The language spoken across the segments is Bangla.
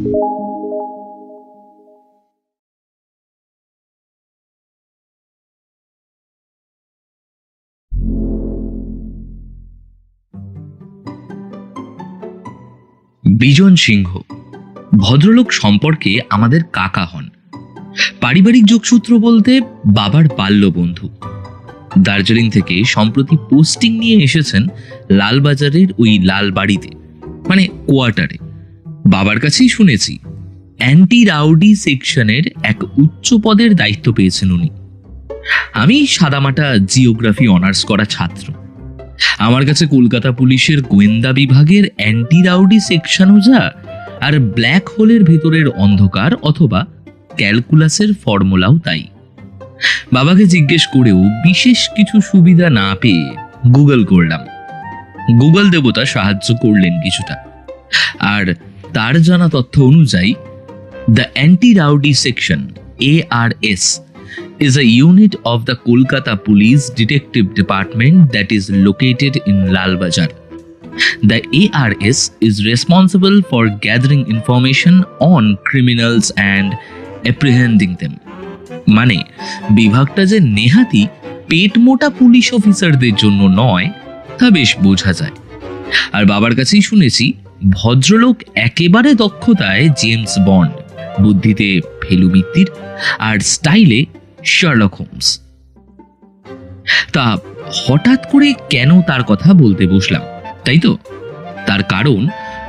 বিজন সিংহ ভদ্রলোক সম্পর্কে আমাদের কাকা হন। পারিবারিক যোগসূত্র বলতে বাবার বাল্য বন্ধু। দার্জিলিং থেকে সম্প্রতি পোস্টিং নিয়ে এসেছেন লালবাজারের ওই লালবাড়িতে, মানে কোয়ার্টারে। বাবার কাছেই শুনেছি অ্যান্টি রাউডি সেকশনের এক উচ্চ পদের দায়িত্ব পেয়েছেন উনি। আমি সাদামাটা জিওগ্রাফি অনার্স করা ছাত্র। আমার কাছে কলকাতা পুলিশের গোয়েন্দা বিভাগের অ্যান্টি রাউডি সেকশনও যা, আর ব্ল্যাক হোলের ভেতরের অন্ধকার অথবা ক্যালকুলাসের ফর্মুলাও তাই। বাবাকে জিজ্ঞেস করেও বিশেষ কিছু সুবিধা না পেয়ে গুগল করলাম। গুগল দেবতা সাহায্য করলেন কিছুটা, আর তার জানা তথ্য অনুযায়ী the anti rowdy section ARS is a unit of the Kolkata Police Detective Department that is located in Lal Bazar. The ARS is responsible for gathering information on criminals and apprehending them. মানে বিভাগটা যে নেহাতি পেট মোটা পুলিশ অফিসারদের জন্য নয় তা বেশ বোঝা যায়। আর বাবার কাছেই শুনেছি ভদ্রলোক একেবারে দক্ষতায় জেমস বন্ড, বুদ্ধিতে ফেলু মিত্তির, আর স্টাইলে শার্লক হোমস। তা হঠাৎ করে কেন তার কথা বলতে বসলাম, তাই তো? তার কারণ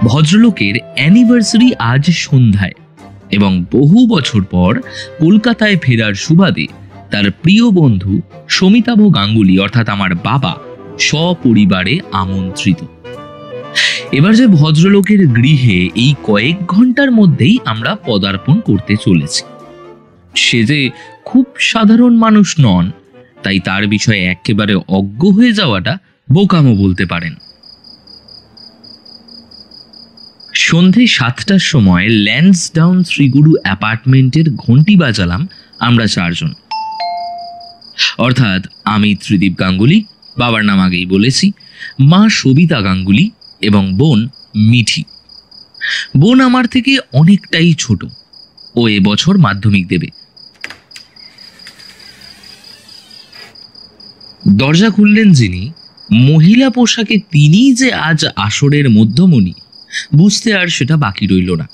ভদ্রলোকের অ্যানিভার্সারি আজ সন্ধ্যায়, এবং বহু বছর পর কলকাতায় ফেরার সুবাদে তার প্রিয় বন্ধু শমিতাভ গাঙ্গুলি অর্থাৎ আমার বাবা সপরিবারে আমন্ত্রিত। এবার যে ভদ্রলোকের গৃহে এই কয়েক ঘন্টার মধ্যেই আমরা পদার্পণ করতে চলেছি। সে যে খুব সাধারণ মানুষ নন, তাই তার বিষয়ে একেবারে অজ্ঞ হয়ে যাওয়াটা বোকামো বলতে পারেন। সন্ধে 7টার সময় ল্যান্সডাউন শ্রীগুরু অ্যাপার্টমেন্টের ঘন্টি বাজালাম আমরা চারজন, অর্থাৎ আমি ত্রিদীপ গাঙ্গুলি, বাবার নাম আগেই বলেছি, মা সবিতা গাঙ্গুলি এবং বোন মিঠি। বোন আমার থেকে অনেকটাই ছোট, ও এবছর মাধ্যমিক দেবে। দরজা খুললেন যিনি, মহিলা পোশাকে তিনিই যে আজ আসরের মধ্যমণি বুঝতে আর সেটা বাকি রইল না।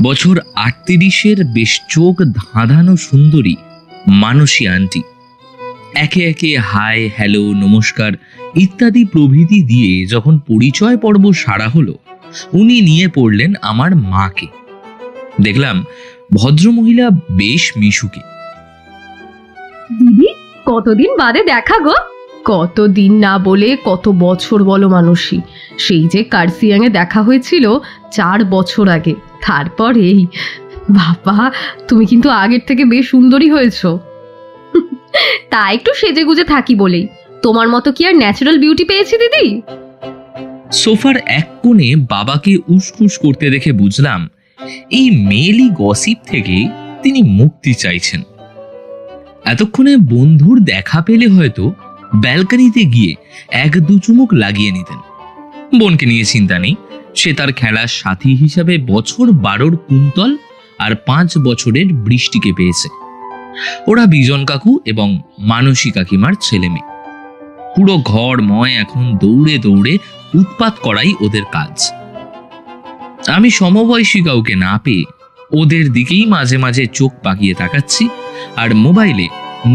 বছর 38-এর বেশ চোখ ধাঁধানো সুন্দরী মানসী আন্টি। একে একে হাই, হ্যালো, নমস্কার ইত্যাদি প্রভৃতি দিয়ে যখন পরিচয় পর্ব সারা হলো, উনি নিয়ে পড়লেন আমার মাকে। দেখলাম ভদ্রমহিলা বেশ মিশুকে। দিদি, কতদিন বাদে দেখা গো। কতদিন না বলে কত বছর বলো মানসী। সেই যে কার্সিয়াংয়ে দেখা হয়েছিল 4 বছর আগে, তারপর এই। বাবা, তুমি কিন্তু আগের থেকে বেশ সুন্দরী হয়েছো। তা একটু সেজে গুজে থাকি বলেই। তোমার মতো কি আর ন্যাচারাল বিউটি পেয়েছি দিদি? সোফার এক কোণে বাবাকে উসখুস করতে দেখে বুঝলাম এই মেয়েলি গসিপ থেকে তিনি মুক্তি চাইছেন। এতক্ষণে বন্ধুর দেখা পেলে হয়তো ব্যালকনিতে গিয়ে 1-2 চুমুক লাগিয়ে নিতেন। বোনকে নিয়ে চিন্তা নেই, সে তার খেলার সাথী হিসাবে বছর 12-র কুন্তল আর 5 বছরের বৃষ্টিকে পেয়েছে। ওরা বিজন কাকু এবং মানসী কাকিমার ছেলে মেয়ে। পুরো ঘরময় এখন দৌড়ে দৌড়ে উৎপাত করাই ওদের কাজ। আমি সমবয়সী কাউকে না পেয়ে ওদের দিকেই মাঝে মাঝে চোখ পাকিয়ে তাকাচ্ছি, আর মোবাইলে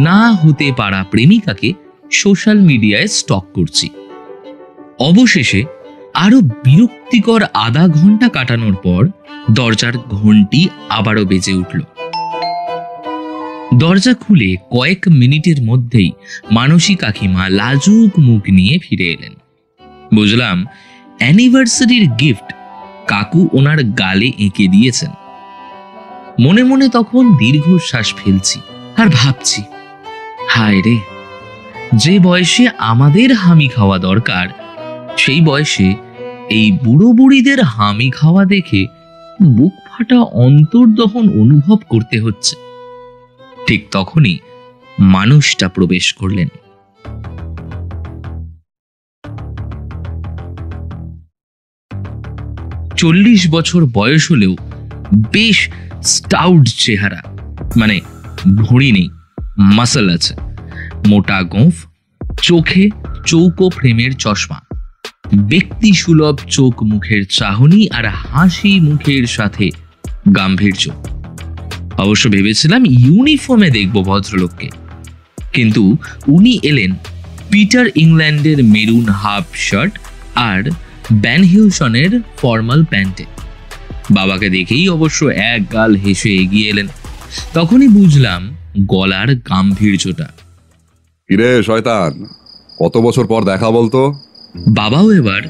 না হতে পারা প্রেমিকাকে সোশ্যাল মিডিয়ায় স্টক করছি। অবশেষে আরো বিরক্তিকর আধা ঘন্টা কাটানোর পর দরজার ঘন্টি আবারও বেজে উঠল। দরজা খুলে কয়েক মিনিটের মধ্যেই মানসী কাকিমা লাজুক মুখ নিয়ে ফিরে এলেন। বুঝলাম অ্যানিভার্সারির গিফট কাকু ওনার গালে এঁকে দিয়েছেন। মনে মনে তখন দীর্ঘশ্বাস ফেলছি আর ভাবছি, হায় রে, যে বয়সে আমাদের হামি খাওয়া দরকার সেই বয়সে এই বুড়ো বুড়িদের হামি খাওয়া দেখে বুক ফাটা অন্তর্দহন অনুভব করতে হচ্ছে। ঠিক তখনই মানুষটা প্রবেশ করলেন। 40 বছর বয়স হলেও বেশ স্টাউট চেহারা, মানে ভুঁড়ি নেই, মাসল আছে, মোটা গোঁফ, চোখে চৌকো ফ্রেমের চশমা, ব্যক্তি সুলভ চোখ মুখের চাহনি আর হাসি মুখের সাথে গাম্ভীর্য। অবশ্য ভেবেছিলাম ইউনিফর্মে দেখব ভদ্রলোককে, কিন্তু উনি এলেন পিটার ইংল্যান্ডের মেরুন হাফ শার্ট আর ভ্যান হিউসনের ফর্মাল প্যান্টে। বাবাকে দেখেই অবশ্য এক গাল হেসে এগিয়ে এলেন। তখনই বুঝলাম গলার গাম্ভীর্যটা। কিরে শয়তান, কত বছর পর দেখা বলতো? বাবাও এবার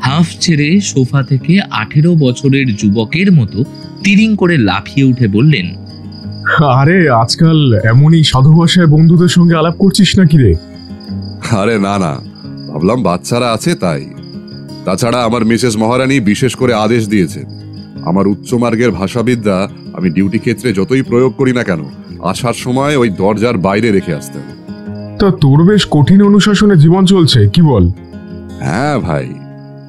হাফ ছেড়ে সোফা থেকে 18 বছরের যুবকের মতো তিরিং করে লাফিয়ে উঠে বললেন, আরে আজকাল এমনই সাধু ভাষায় বন্ধুদের সঙ্গে আলাপ করছিস নাকি রে? আরে না না, ভাবলাম বাচ্চারা আছে তাই। তাছাড়া আমার মিসেস মহারানী বিশেষ করে আদেশ দিয়েছেন, আমার উচ্চমার্গের ভাষাবিদ্যা আমি ডিউটি ক্ষেত্রে যতই প্রয়োগ করি না কেন, আসার সময় ওই দরজার বাইরে রেখে আসতেন। তা তোর বেশ কঠিন অনুশাসনে জীবন চলছে, কি বল? হ্যাঁ ভাই,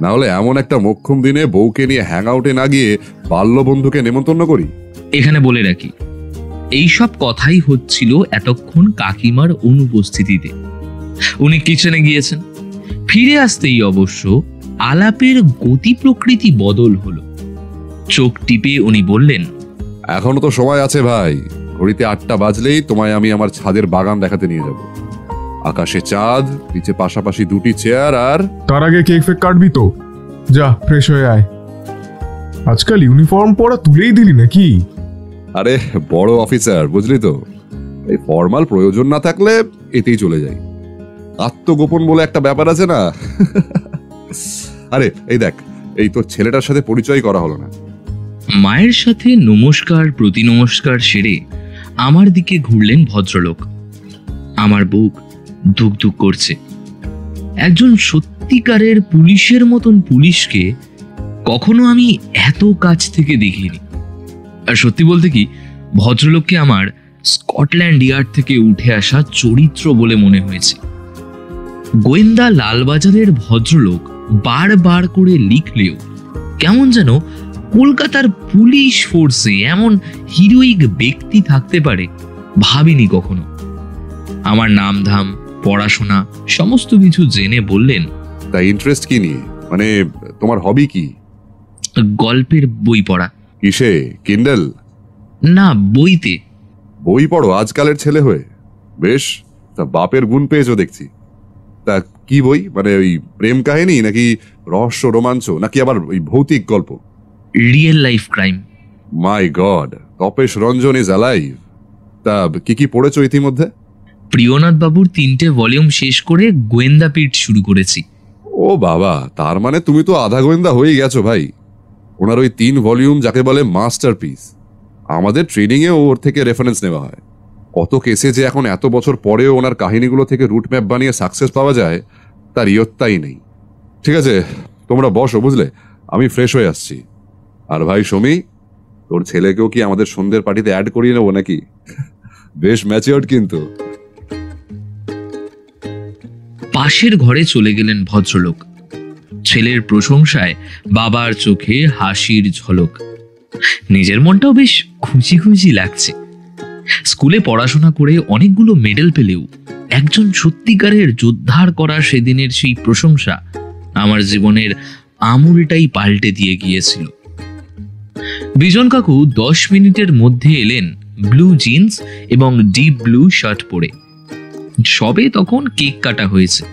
না হলে এমন একটা মোক্ষম দিনে বউকে নিয়ে হ্যাং আউটে না গিয়ে বাল্য বন্ধুকে নেমন্তন্ন করি? এখানে বলে রাখি, এইসব কথাই হচ্ছিল এতক্ষণ কাকিমার অনুপস্থিতিতে। উনি কিচেনে গিয়েছেন। ফিরে আসতেই অবশ্য আলাপের গতি প্রকৃতি বদল হলো। চোখ টিপে উনি বললেন, এখনো তো সময় আছে ভাই, ঘড়িতে 8টা বাজলেই তোমায় আমি আমার ছাদের বাগান দেখাতে নিয়ে যাব। আকাশে চাঁদ, নিচে পাশাপাশি 2টি চেয়ার, আর তার আগে কেক ফেক কাটবি তো? যা ফ্রেশ হয়ে আয়। আজকাল ইউনিফর্ম পরা তুলেই দিলি নাকি? আরে বড় অফিসার বুঝলি তো, এই ফর্মাল প্রয়োজন না থাকলে এতেই চলে যাই। আত্মগোপন বলে একটা ব্যাপার আছে না। আরে এই দেখ, এই তোর ছেলেটার সাথে পরিচয় করা হলো না। মায়ের সাথে নমস্কার প্রতি নমস্কার সেরে আমার দিকে ঘুরলেন ভদ্রলোক। আমার বুক ধুক ধুক করছে। একজন সত্যিকারের পুলিশের মতন পুলিশকে কখনো আমি এত কাছ থেকে দেখিনি। আর সত্যি বলতে কি, ভদ্রলোককে আমার স্কটল্যান্ড ইয়ার্ড থেকে উঠে আসা চরিত্র বলে মনে হয়েছে। গোয়েন্দা লালবাজারের ভদ্রলোক বারবার করে লিখলেও কেমন যেন কলকাতার পুলিশ ফোর্সে এমন হিরোইক ব্যক্তি থাকতে পারে ভাবিনি কখনো। আমার নাম ধাম, পড়াশোনা সমস্ত কিছু জেনে বললেন, তা ইন্টারেস্ট কি নিয়ে, মানে তোমার হবি কি? গল্পের বই পড়া। কিসে, কিন্ডেল? না, বইতে। বই পড়ো আজকালের ছেলে হয়ে? বেশ, তা বাপের গুণ পেয়েছো দেখছি। তা কি বই, মানে ওই প্রেম কাহিনী নাকি রহস্য রোমাঞ্চ, নাকি আবার ওই ভৌতিক গল্প? Real life crime. My god, Tapesh Ranjan is alive. তা কি কি পড়েছো ইতিমধ্যে? প্রিয়নাথ বাবুর 3টে ভলিউম শেষ করে গোয়েন্দা পিঠ শুরু করেছি। ও বাবা, তার মানে তুমি তো আধা গোয়েন্দা হয়ে গেছো ভাই। ওনার ওই 3 ভলিউম যাকে বলে মাস্টারপিস। আমাদের ট্রেনিংয়ে ওর থেকে রেফারেন্স নেওয়া হয়। কত কেসে যে এখন এত বছর পরেও ওনার কাহিনীগুলো থেকে রুট ম্যাপ বানিয়ে সাকসেস পাওয়া যায় তার ইয়ত্তাই নেই। ঠিক আছে, তোমরা বসো বুঝলে, আমি ফ্রেশ হয়ে আসছি। আর ভাই সমী, তোর ছেলেকেও কি আমাদের সন্ধ্যের পার্টিতে অ্যাড করিয়ে নেবো নাকি? বেশ ম্যাচিওর্ড কিন্তু। পাশের ঘরে চলে গেলেন ভদ্রলোক। ছেলের প্রশংসায় বাবার চোখে হাসির ঝলক। নিজের মনটাও বেশ খুশি খুশি লাগছে। স্কুলে পড়াশোনা করে অনেকগুলো মেডেল পেলেও একজন সত্যিকারের যোদ্ধার করা সেদিনের সেই প্রশংসা আমার জীবনের আমূলটাই পাল্টে দিয়ে গিয়েছিল। বিজন কাকু 10 মিনিটের মধ্যে এলেন ব্লু জিন্স এবং ডিপ ব্লু শার্ট পরে। সবে তখন কেক কাটা হয়েছে।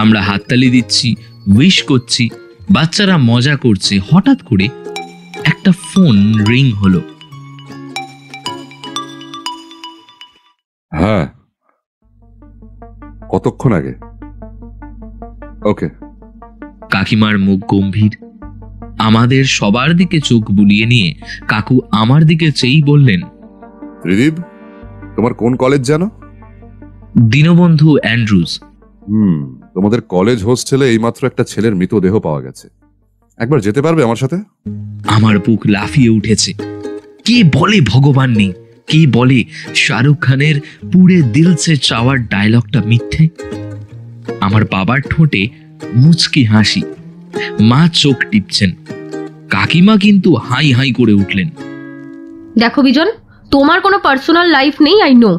আমরা হাততালি দিচ্ছি, উইশ করছি, বাচ্চারা মজা করছে। হঠাৎ করে একটা ফোন রিং হলো। হ্যাঁ, কতক্ষণ আগে? ওকে। কাকিমার মুখ গম্ভীর। আমাদের সবার দিকে চোখ বুলিয়ে নিয়ে কাকু আমার দিকে চেয়েই বললেন, ত্রিদীপ, তোমার কোন কলেজ জানো? দীনবন্ধু অ্যান্ড্রুজ। তোমাদের কলেজ হোস্টেলে এইমাত্র একটা ছেলের মৃতদেহ পাওয়া গেছে। একবার যেতে পারবে আমার সাথে? আমার বুক লাফিয়ে উঠেছে। কে বলে ভগবান নেই? কে বলে শাহরুখ খানের পুরে দিল সে চাওয়ার ডায়লগটা মিথ্যে? আমার বাবার ঠোঁটে মুচকি হাসি। মা চোখ টিপছেন। কাকিমা কিন্তু হাই হাই করে উঠলেন। দেখো বিজন, তোমার কোনো পার্সোনাল লাইফ নেই, আই নো,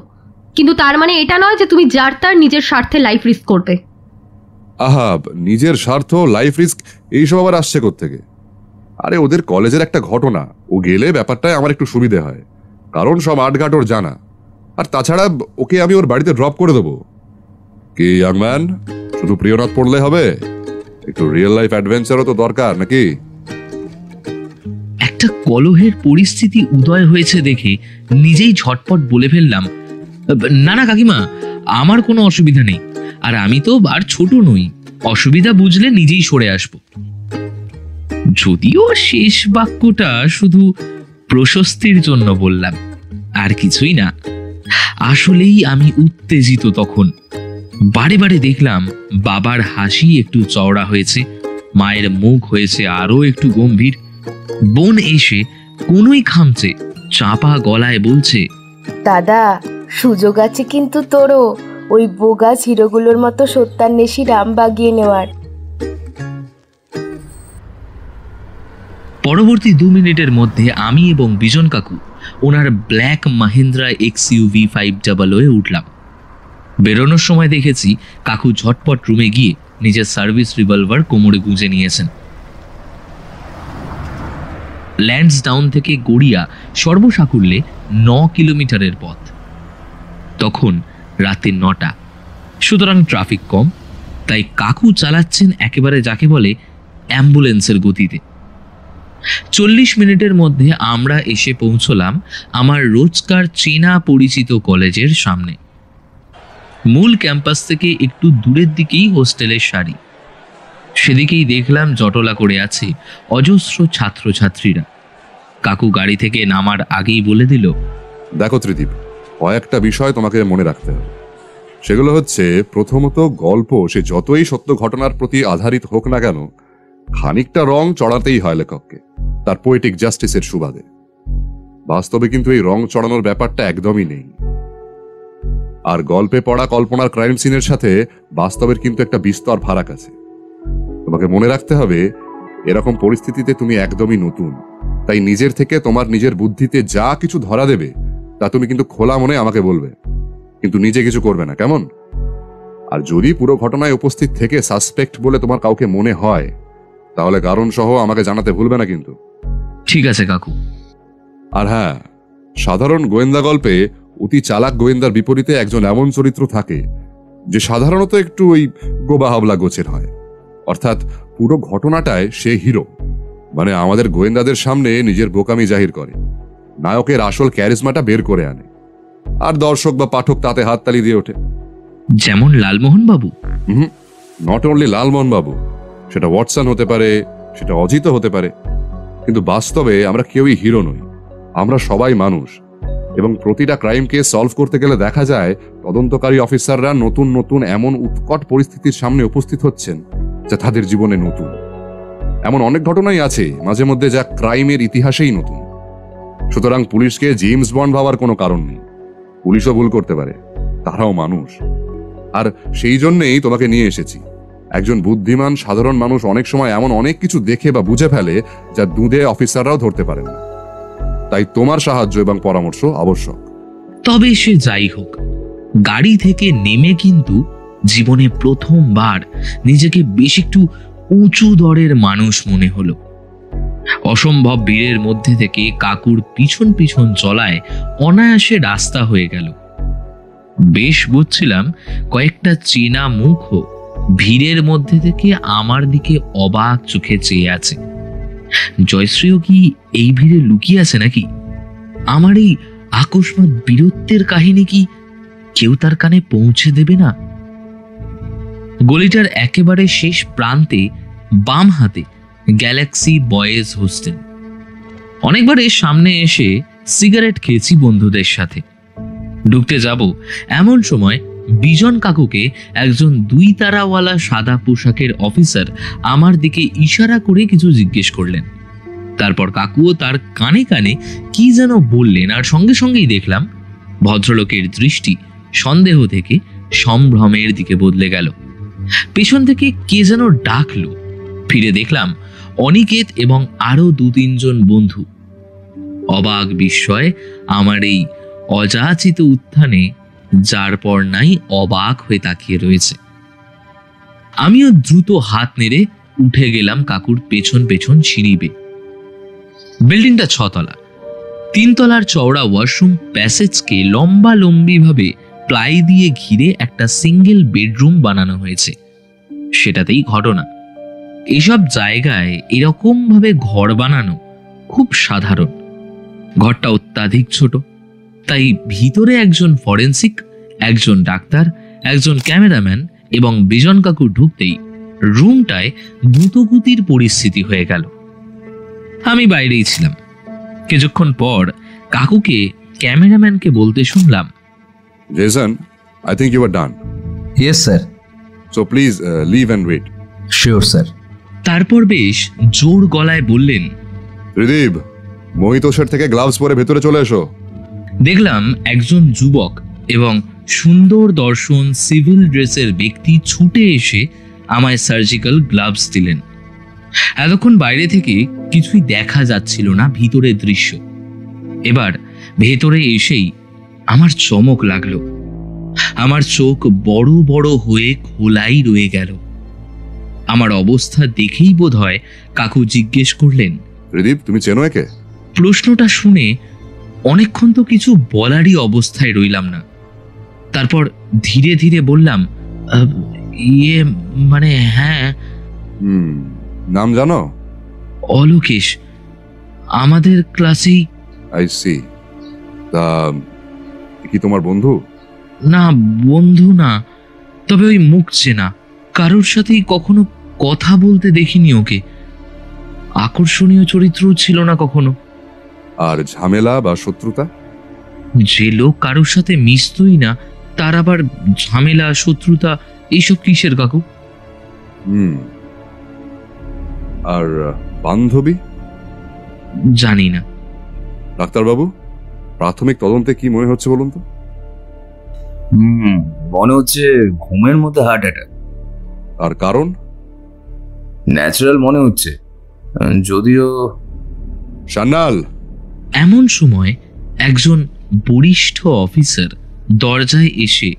কিন্তু তার মানে এটা নয় যে তুমি যার তার নিজের স্বার্থে লাইফ রিস্ক করবে। আহা, নিজের স্বার্থ, লাইফ রিস্ক এইসব আবার আসছে কোত্থেকে? আরে ওদের কলেজের একটা ঘটনা, ও গেলে ব্যাপারটায় আমার একটু সুবিধে হয়, কারণ সব আটঘাট ওর জানা। আর তাছাড়া ওকে আমি ওর বাড়িতে ড্রপ করে দেবো। কি ইয়াং ম্যান, শুধু প্রিয়নাথ পড়লে হবে? একটু রিয়েল লাইফ অ্যাডভেঞ্চারও তো দরকার নাকি? একটা কলহের পরিস্থিতি উদয় হয়েছে দেখে নিজেই ঝটপট বলে ফেললাম, না না কাকিমা, আমার কোনো অসুবিধা নেই, আর আমি তো আর ছোট নই, অসুবিধা বুঝলে নিজেই সরে আসবো। যদিও শেষ বাক্যটা শুধু প্রশস্তির জন্য বললাম, আর কিছুই না। আসলেই আমি উত্তেজিত তখন। বারে বারে দেখলাম বাবার হাসি একটু চওড়া হয়েছে, মায়ের মুখ হয়েছে আরো একটু গম্ভীর। বোন এসে কোনোই খামচে চাপা গলায় বলছে, দাদা, সুযোগ আছে কিন্তু তোরও ওই বোগাস হিরোগুলোর মতো সত্যান্বেষী রাম বাগিয়ে নেওয়ার। পরবর্তী 2 মিনিটের মধ্যে আমি এবং বিজন কাকু ওনার ব্ল্যাক মাহিন্দ্রা XUV 500 উঠলাম। বেরোনোর সময় দেখেছি কাকু ঝটপট রুমে গিয়ে নিজের সার্ভিস রিভলভার কোমরে গুঁজে নিয়েছেন। ল্যান্ডসডাউন থেকে গড়িয়া সর্বসাকুল্যে 9 কিলোমিটারের পথ। তখন রাতে 9টা, সুতরাং ট্রাফিক কম, তাই কাকু চালাচ্ছেন একেবারে যাকে বলে অ্যাম্বুলেন্সের গতিতে। 40 মিনিটের মধ্যে আমরা এসে পৌঁছলাম আমার রোজকার চেনা পরিচিত কলেজের সামনে। মূল ক্যাম্পাস থেকে একটু দূরের দিকেই হোস্টেলের সারি। সেদিকেই দেখলাম জটলা করে আছে অজস্র ছাত্রছাত্রীরা। কাকু গাড়ি থেকে নামার আগেই বলে দিল, দেখো ত্রিদীপ, কয়েকটা বিষয় তোমাকে মনে রাখতে হবে। সেগুলো হচ্ছে, প্রথমত, গল্প সে যতই সত্য ঘটনার প্রতি আধারিত হোক না কেন, খানিকটা রং চড়াতেই হয় লেখককে, তার পোয়েটিক জাস্টিসের সুবাদে। বাস্তবে কিন্তু এই রং চড়ানোর ব্যাপারটা একদমই নেই। আর গল্পে পড়া কল্পনার ক্রাইম সিনের সাথে বাস্তবের কিন্তু একটা বিস্তর ফারাক আছে। তোমাকে মনে রাখতে হবে, এরকম পরিস্থিতিতে তুমি একদমই নতুন, তাই নিজের থেকে তোমার নিজের বুদ্ধিতে যা কিছু ধরা দেবে তা তুমি কিন্তু খোলা মনে আমাকে বলবে, কিন্তু নিজে কিছু করবে না, কেমন? আর যদি পুরো ঘটনায় উপস্থিত থেকে সাসপেক্ট বলে তোমার কাউকে মনে হয়, তাহলে কারণ সহ আমাকে জানাতে ভুলবে না কিন্তু। ঠিক আছে কাকু। আর হ্যাঁ, সাধারণ গোয়েন্দা গল্পে অতি চালাক গোয়েন্দার বিপরীতে একজন এমন চরিত্র থাকে যে সাধারণত একটু ওই গোবা হাবলা গোছের হয়, অর্থাৎ পুরো ঘটনাটায় সে হিরো, মানে আমাদের গোয়েন্দাদের সামনে নিজের বোকামি জাহির করে, নায়কের আসল ক্যারিজমাটা বের করে আনে, আর দর্শক বা পাঠক তাতে হাততালি দিয়ে ওঠে। যেমন লালমোহন বাবু? নট অনলি লালমোহন বাবু, সেটা ওয়াটসন হতে পারে, সেটা অজিত হতে পারে, কিন্তু বাস্তবে আমরা কেউই হিরো নই। আমরা সবাই মানুষ, এবং প্রতিটা ক্রাইমকে সলভ করতে গেলে দেখা যায় তদন্তকারী অফিসাররা নতুন নতুন এমন উৎকট পরিস্থিতির সামনে উপস্থিত হচ্ছেন যা তাদের জীবনে নতুন। এমন অনেক ঘটনাই আছে মাঝে মধ্যে যা ক্রাইমের ইতিহাসেই নতুন। সুতরাং পুলিশকে জেমস বন্ড ভাবার কোনো কারণ নেই। পুলিশও ভুল করতে পারে, তারাও মানুষ। আর সেই জন্যেই তোমাকে নিয়ে এসেছি। একজন বুদ্ধিমান সাধারণ মানুষ অনেক সময় এমন অনেক কিছু দেখে বা বুঝে ফেলে যা দুধে অফিসাররাও ধরতে পারেন না, তাই তোমার সাহায্য এবং পরামর্শ আবশ্যক। তবে সে যাই হোক, গাড়ি থেকে নেমে কিন্তু জীবনে প্রথমবার নিজেকে বেশ একটু উঁচু দরের মানুষ মনে হলো। অসম্ভব ভিড়ের মধ্যে থেকে কাকুর পিছন পিছন চলায় অনায়াসে রাস্তা হয়ে গেল। বেশ বুঝছিলাম কয়েকটা চেনা মুখও ভিড়ের মধ্যে থেকে আমার দিকে অবাক চোখে চেয়ে আছে। জয়শ্রীও কি এই ভিড়ে লুকিয়ে আছে নাকি? আমার এই আকস্মাৎ বীরত্বের কাহিনী কি কেউ তার কানে পৌঁছে দেবে না? গলিটার একেবারে শেষ প্রান্তে বাম হাতে গ্যালাক্সি বয়েজ হোস্টেল। অনেকবার এর সামনে এসে সিগারেট খেয়েছি বন্ধুদের সাথে। ঢুকতে যাব এমন সময় বিজন কাকুকে একজন 2 তারাওয়ালা সাদা পোশাকের অফিসার আমার দিকে ইশারা করে কিছু জিজ্ঞেস করলেন। তারপর কাকুও তার কানে কানে কি যেন বললেন, আর সঙ্গে সঙ্গেই দেখলাম ভদ্রলোকের দৃষ্টি সন্দেহ থেকে সম্ভ্রমের দিকে বদলে গেল। পেছন থেকে কে যেন ডাকলো। ফিরে দেখলাম অনিকেত এবং আরো 2-3 জন বন্ধু। অবাক বিস্ময় আমার এই অযাচিত উত্থানে যার পর নাই অবাক হয়ে তাকিয়ে রয়েছে। আমিও দ্রুত হাত নেড়ে উঠে গেলাম কাকুর পেছন পেছন সিঁড়ি বেয়ে। বিল্ডিংটা 6 তলা। 3 তলার চওড়া ওয়াশরুম প্যাসেজকে লম্বালম্বি ভাবে প্লাই দিয়ে ঘিরে একটা সিঙ্গেল বেডরুম বানানো হয়েছে। সেটাতেই ঘটনা, এসব জায়গায় এরকম ভাবে ঘর বানানো খুব সাধারণ। ঘরটা অত্যাধিক ছোট, তাই ভিতরে একজন ফরেন্সিক, একজন ডাক্তার, একজন ক্যামেরাম্যান এবং বিজন কাকু ঢুকতেই রুমটায় গুতগুতির পরিস্থিতি হয়ে গেল। আমি বাইরেই ছিলাম। কিছুক্ষণ পর কাকুকে ক্যামেরাম্যানকে বলতে শুনলাম, Jason, I think you are done, yes sir. So please leave and wait. Sure sir. তারপর বেশ জোর গলায় বললেন, ত্রিদীপ, মহিতোষের থেকে গ্লাভস পরে ভেতরে চলে এসো। দেখলাম একজন যুবক এবং সুন্দর দর্শন সিভিল ড্রেসের ব্যক্তি ছুটে এসে আমায় সার্জিক্যাল গ্লাভস দিলেন। এতক্ষণ বাইরে থেকে কিছুই দেখা যাচ্ছিল না ভিতরের দৃশ্য। এবার ভেতরে এসেই আমার চমক লাগলো। আমার চোখ বড় বড় হয়ে খোলাই রয়ে গেল। আমার অবস্থা দেখেই বোধহয় কাকু জিজ্ঞেস করলেন, ত্রিদীপ, তুমি চেনো একে? প্রশ্নটা শুনে অনেকক্ষণ তো কিছু বলারই অবস্থায় রইলাম না। তারপর ধীরে ধীরে বললাম, ইয়ে মানে হ্যাঁ। নাম জানো? অলোকেশ, আমাদের ক্লাসেই। I see. তা কি তোমার বন্ধু? না, বন্ধু না, তবে ওই মুখ চেনা। কারোর সাথেই কখনো কথা বলতে দেখিনি ওকে। আকর্ষণীয় চরিত্রও ছিল না কখনো। আর ঝামেলা বা শত্রুতা? যে লোক কারোর সাথে মিশতই না, তার আবার ঝামেলা শত্রুতা এইসব কিসের কাকু? আর বান্ধবী? জানি না। ডাক্তারবাবু, প্রাথমিক তদন্তে কি মনে হচ্ছে বলুন তো? মনে হচ্ছে ঘুমের মধ্যে হার্ট অ্যাটাক। আর কারণ? ন্যাচারাল মনে হচ্ছে, যদিও। সান্যাল! এমন সময় একজন বরিষ্ঠ অফিসার দরজায় এসে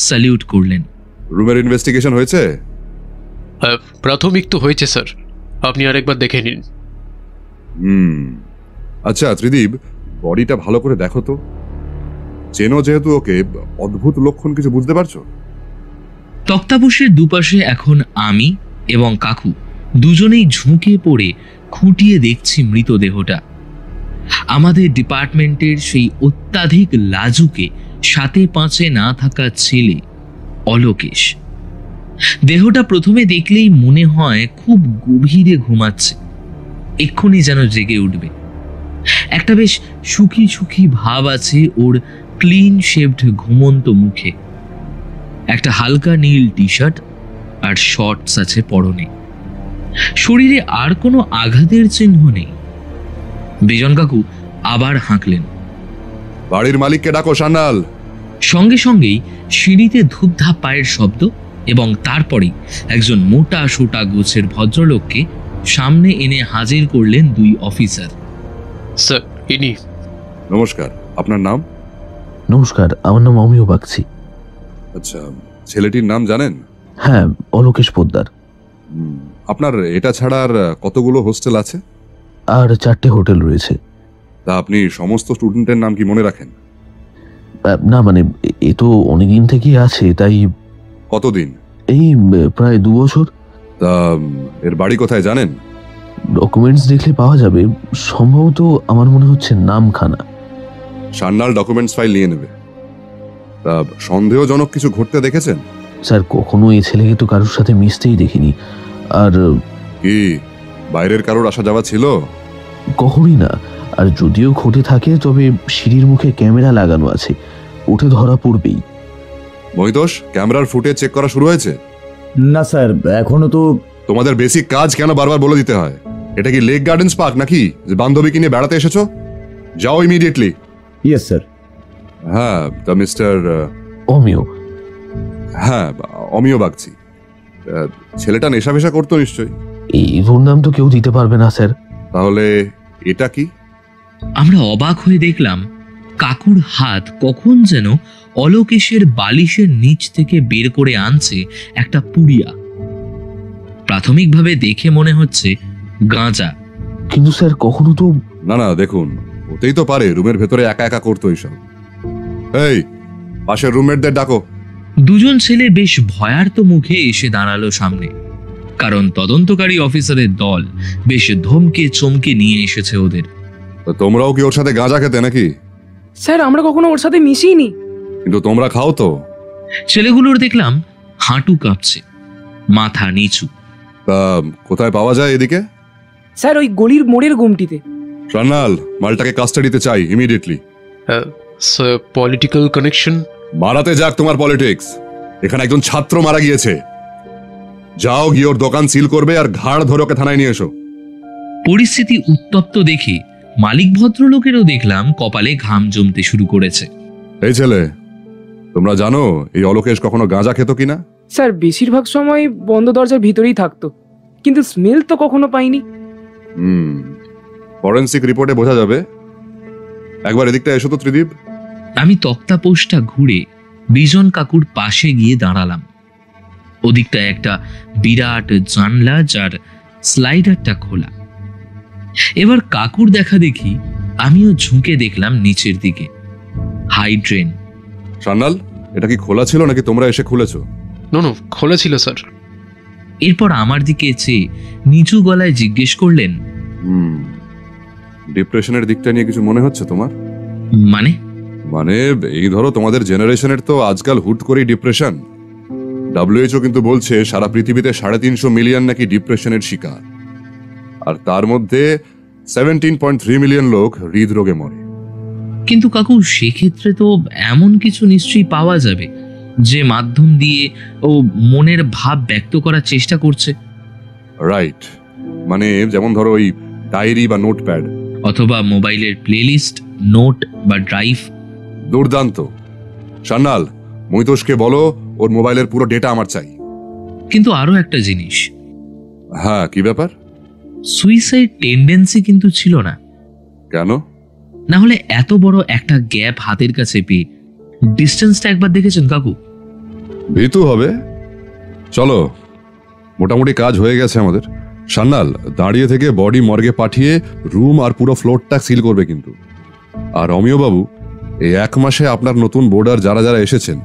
স্যালিউট করলেন। রুমের ইনভেস্টিগেশন হয়েছে? প্রাথমিক তো হয়েছে স্যার, আপনি আরেকবার দেখে নিন। আচ্ছা ত্রিদীপ, বডিটা ভালো করে দেখো তো। চেনো যেহেতু ওকে, অদ্ভুত লক্ষণ কিছু বুঝতে পারছো? তক্তাপোষের দুপাশে এখন আমি এবং কাকু দুজনেই ঝুঁকে পড়ে খুঁটিয়ে দেখছি মৃতদেহটা। আমাদের ডিপার্টমেন্টের সেই অত্যাধিক লাজুকে সাথে পাঁচে না থাকা ছেলে অলোকেশ। দেহটা প্রথমে দেখলেই মনে হয় খুব গভীরে ঘুমাচ্ছে, এক্ষুনি যেন জেগে উঠবে। একটা বেশ সুখী সুখী ভাব আছে ওর ক্লিন শেভড ঘুমন্ত মুখে। একটা হালকা নীল টি শার্ট আর শর্টস আছে পরনে। শরীরে আর কোনো আঘাতের চিহ্ন নেই। বিজন কাকু আবার হাঁকলেন, বাড়ির মালিককে ডাকো সান্যাল। সঙ্গে সঙ্গেই সিঁড়িতে ধূপধাপ পায়ের শব্দ এবং তারপরেই একজন মোটা সোটা গোছের ভদ্রলোককে সামনে এনে হাজির করলেন দুই অফিসার। স্যার, ইনি। নমস্কার, আপনার নাম? নমস্কার, আমার নাম অমিয় বাগচি। আচ্ছা, ছেলেটির নাম জানেন? হ্যাঁ, অলোকেশ পোদ্দার। আপনার এটা ছাড়া আর কতগুলো হোস্টেল আছে? আর 4টে হোটেল রয়েছে। তা আপনি সমস্ত স্টুডেন্টের নাম কি মনে রাখেন? না মানে এ তো অনেকদিন থেকেই আছে, তাই। কতদিন? এই প্রায় 2 বছর। তা এর বাড়ি কোথায় জানেন? ডকুমেন্টস দেখলে পাওয়া যাবে, সম্ভবত আমার মনে হচ্ছে নামখানা। সান্যাল ডকুমেন্টস ফাইল নিয়ে নেবে। তা সন্দেহজনক কিছু ঘটতে দেখেছেন? স্যার, কখনো এই ছেলেকে তো কারোর সাথে মিশতেই দেখিনি। আর কি বাইরের কারোর আসা যাওয়া ছিল? কখনই না। আর যদিও ঘটে থাকে, তবে সিঁড়ির মুখে ক্যামেরা লাগানো আছে, উঠে ধরা পড়বেই। মহিতোষ, ক্যামেরার ফুটেজ চেক করা শুরু হয়েছে? না স্যার, এখনো তো। তোমাদের বেসিক কাজ কেন বারবার বলে দিতে হয়? এটা কি লেক গার্ডেন্স পার্ক নাকি যে বান্ধবীকে নিয়ে বেড়াতে এসেছো? যাও ইমিডিয়েটলি। Yes sir. হ্যাঁ, তা মিস্টার অমিয়। হ্যাঁ, অমিয় বাগচি। ছেলেটা নেশা ফেশা করতো নিশ্চয়ই? এই ওর নাম তো কেউ দিতে পারবে না স্যার। তাহলে এটা কি? আমরা অবাক হয়ে দেখলাম কাকুর হাত কখন যেন অলোকেশের বালিশের নিচ থেকে বের করে আনছে একটা পুড়িয়া। প্রাথমিকভাবে দেখে মনে হচ্ছে গাঁজা, কিন্তু স্যার কখনো তো না না, দেখুন, হতেই তো পারে রুমের ভেতরে একা একা করতো এইসব। এই, পাশের রুমমেটদের ডাকো। দুজন ছেলে বেশ ভয়ার্ত মুখে এসে দাঁড়ালো সামনে, কারণ তদন্তকারী অফিসারের দল বেশ ধমকে চমকে নিয়ে এসেছে ওদের। তো তোমরাও কি ওর সাথে গাঁজা খেতে নাকি? স্যার আমরা কখনো ওর সাথে মিশিনি। কিন্তু তোমরা খাও তো। ছেলেগুলোর দেখলাম হাঁটু কাঁপছে, মাথা নিচু। তা কোথায় পাওয়া যায় এদিকে? স্যার ওই গলির মোড়ের গুমটিতে। সান্যাল, মালটাকে কাস্টাডিতে চাই ইমিডিয়েটলি। Sir political connection? মারাতে যাক তোমার পলিটিক্স, এখানে একজন ছাত্র মারা গিয়েছে। যাও গিয়ে ওর দোকান সিল করবে আর ঘাড় ধরে ওকে থানায় নিয়ে এসো। পরিস্থিতি উত্তপ্ত দেখে মালিক ভদ্রলোকেরও দেখলাম কপালে ঘাম জমতে শুরু করেছে। এই ছেলে, তোমরা জানো এই অলোকেশ কখনো গাঁজা খেত কিনা? স্যার বেশিরভাগ সময় বন্ধ দরজার ভিতরেই থাকতো, কিন্তু স্মেল তো কখনো পাইনি। ফরেন্সিক রিপোর্টে বোঝা যাবে। একবার এদিকটা এসো তো ত্রিদীপ। আমি তক্তাপোষটা ঘুরে বিজন কাকুর পাশে গিয়ে দাঁড়ালাম। ওদিকটা একটা বিরাট জানলা, যার স্লাইডারটা খোলা। এবার কাকুর দেখা দেখি আমিও ঝুঁকে দেখলাম নিচের দিকে, হাই ড্রেন। সান্যাল, এটা কি খোলা ছিল নাকি তোমরা এসে খুলেছো? নো খোলা ছিল স্যার। এরপর আমার দিকে চেয়ে নিচু গলায় জিজ্ঞেস করলেন, ডিপ্রেশনের দিকটা নিয়ে কিছু মনে হচ্ছে তোমার? মানে? মানে এই ধরো, তোমাদের জেনারেশনের তো আজকাল হুট করেই ডিপ্রেশন। WHO কিন্তু বলছে সারা পৃথিবীতে 350 মিলিয়ন নাকি ডিপ্রেশনের শিকার, আর তার মধ্যে 17.3 মিলিয়ন লোক হৃদরোগে মরে। কিন্তু কাকু, সেক্ষেত্রে তো এমন কিছু নিশ্চয়ই পাওয়া যাবে যে মাধ্যম দিয়ে ও মনের ভাব ব্যক্ত করার চেষ্টা করছে। রাইট, মানে যেমন ধরো ওই ডায়েরি বা নোটপ্যাড, অথবা মোবাইলের প্লেলিস্ট, নোট বা ড্রাইভ। দুর্দান্ত। সান্যাল, মৈতোষকে বলো ওর মোবাইলের পুরো ডেটা আমার চাই। কিন্তু আরো একটা জিনিস। হ্যাঁ, কি ব্যাপার? সুইসাইড টেন্ডেন্সি কিন্তু ছিল না। কেন? না হলে এত বড় একটা গ্যাপ হাতের কাছে পেয়ে ডিস্টেন্সটা একবার দেখেছেন কাকু? ভীতু হবে। চলো, মোটামুটি কাজ হয়ে গেছে আমাদের। সান্যাল, দাঁড়িয়ে থেকে বডি মর্গে পাঠিয়ে রুম আর পুরো ফ্লোরটা সিল করবে কিন্তু। আর অমিয় বাবু, এই 1 মাসে আপনার নতুন বোর্ডার যারা যারা এসেছেন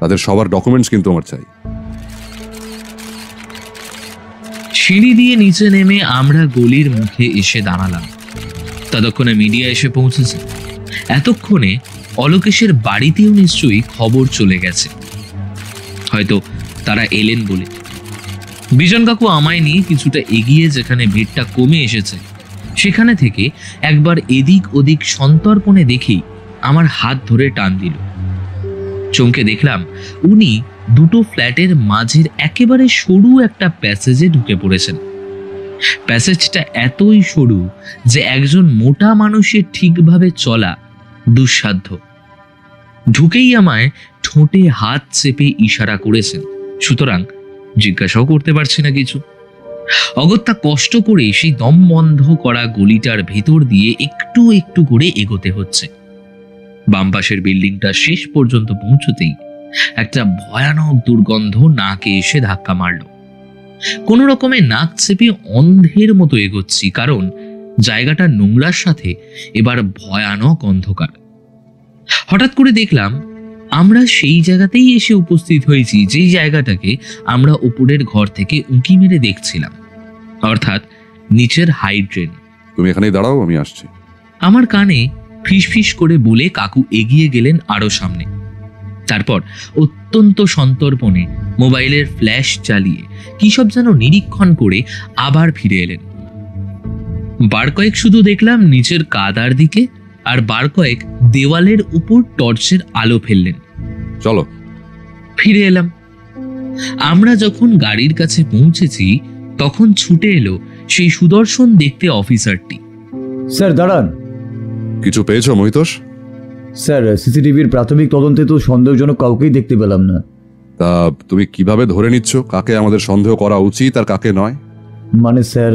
তাদের সবার ডকুমেন্টস কিন্তু আমার চাই। সিঁড়ি দিয়ে নিচে নেমে আমরা গলির মুখে এসে দাঁড়ালাম। ততক্ষণে মিডিয়া এসে পৌঁছেছে। এতক্ষণে অলোকেশের বাড়িতেও নিশ্চয়ই খবর চলে গেছে, হয়তো তারা এলেন বলে। বিজন কাকু আমায় নিয়ে কিছুটা এগিয়ে যেখানে ভিড়টা কমে এসেছে সেখানে থেকে একবার এদিক ওদিক সন্তর্পণে দেখেই আমার হাত ধরে টান দিল। চমকে দেখলাম উনি দুটো ফ্ল্যাটের মাঝের একেবারে সরু একটা প্যাসেজে ঢুকে পড়েছেন। প্যাসেজটা এতই সরু যে একজন মোটা মানুষের ঠিকভাবে চলা দুঃসাধ্য। ঢুকেই আমায় ঠোঁটে হাত চেপে ইশারা করেছেন, সুতরাং জিজ্ঞাসাও করতে পারছি না কিছু। অগত্যা কষ্ট করে সেই দম বন্ধ করা গলিটার ভেতর দিয়ে একটু একটু করে এগোতে হচ্ছে। বাম পাশের বিল্ডিংটা শেষ পর্যন্ত পৌঁছতেই একটা ভয়ানক দুর্গন্ধ নাকে এসে ধাক্কা মারল। কোন রকমে নাক চেপে অন্ধের মতো এগোচ্ছি, কারণ জায়গাটা নোংরার সাথে এবার ভয়ানক অন্ধকার। হঠাৎ করে দেখলাম আমরা সেই জায়গাতেই এসে উপস্থিত হয়েছি যেই জায়গাটাকে আমরা উপরের ঘর থেকে উঁকি মেরে দেখছিলাম, অর্থাৎ নিচের হাই ড্রেন। তুমি এখানেই দাঁড়াও, আমি আসছি। আমার কানে ফিসফিস করে বলে কাকু এগিয়ে গেলেন আরো সামনে। তারপর অত্যন্ত সন্তর্পণে মোবাইলের ফ্ল্যাশ চালিয়ে কি সব যেন নিরীক্ষণ করে আবার ফিরে এলেন। বার কয়েক শুধু দেখলাম নিচের কাদার দিকে, আর বার কয়েক দেওয়ালের উপর টর্চের আলো ফেললেন। চলো, ফিরে এলাম। আমরা যখন গাড়ির কাছে পৌঁছেছি তখন ছুটে এলো সেই সুদর্শন দেখতে অফিসারটি। স্যার দাঁড়ান। কিছু পেয়েছো মৈতোষ? স্যার, সিসিটিভির প্রাথমিক তদন্তে তো সন্দেহজনক কাউকেই দেখতে পেলাম না। তা তুমি কিভাবে ধরে নিচ্ছ কাকে আমাদের সন্দেহ করা উচিত আর কাকে নয়? মানে স্যার,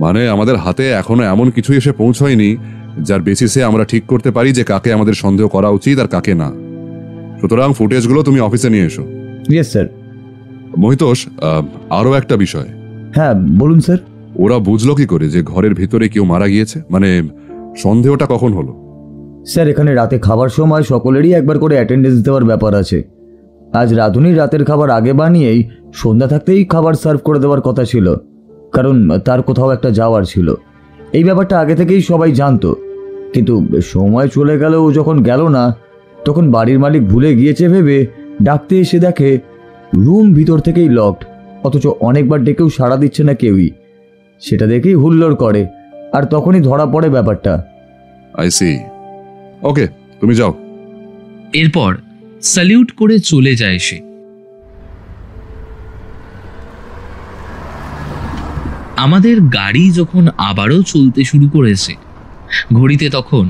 মানে আমাদের হাতে এখনো এমন কিছুই এসে পৌঁছয়নি যার বেসিসে আমরা ঠিক করতে পারি যে কাকে আমাদের সন্দেহ করা উচিত আর কাকে না। সুতরাং ফুটেজগুলো তুমি অফিসে নিয়ে এসো। Yes sir. মহিতোষ, আরো একটা বিষয়। হ্যাঁ বলুন স্যার। ওরা বুঝলো কি করে যে ঘরের ভিতরে কেউ মারা গিয়েছে? মানে সন্দেহটা কখন হলো? স্যার এখানে রাতে খাবার সময় সকলেরই একবার করে অ্যাটেন্ডেন্স দেওয়ার ব্যাপার আছে। আজ রাঁধুনি রাতের খাবার আগে বানিয়েই সন্ধ্যা থাকতেই খাবার সার্ভ করে দেওয়ার কথা ছিল, কারণ তার কোথাও একটা যাওয়ার ছিল। এই ব্যাপারটা আগে থেকেই সবাই জানতো, কিন্তু সময় চলে গেল, ও যখন গেল না তখন বাড়ির মালিক ভুলে গিয়েছে ভেবে ডাকতে এসে দেখে রুম ভিতর থেকেই লকড, অথচ অনেকবার ডেকেও সাড়া দিচ্ছে না কেউই। সেটা দেখেই হুল্লোড় করে, আর তখনই ধরা পড়ে ব্যাপারটা। I C. ওকে, তুমি যাও। এরপর স্যালিউট করে চলে যায় সে। আমাদের গাড়ি যখন আবারও চলতে শুরু করেছে, ঘড়িতে তখন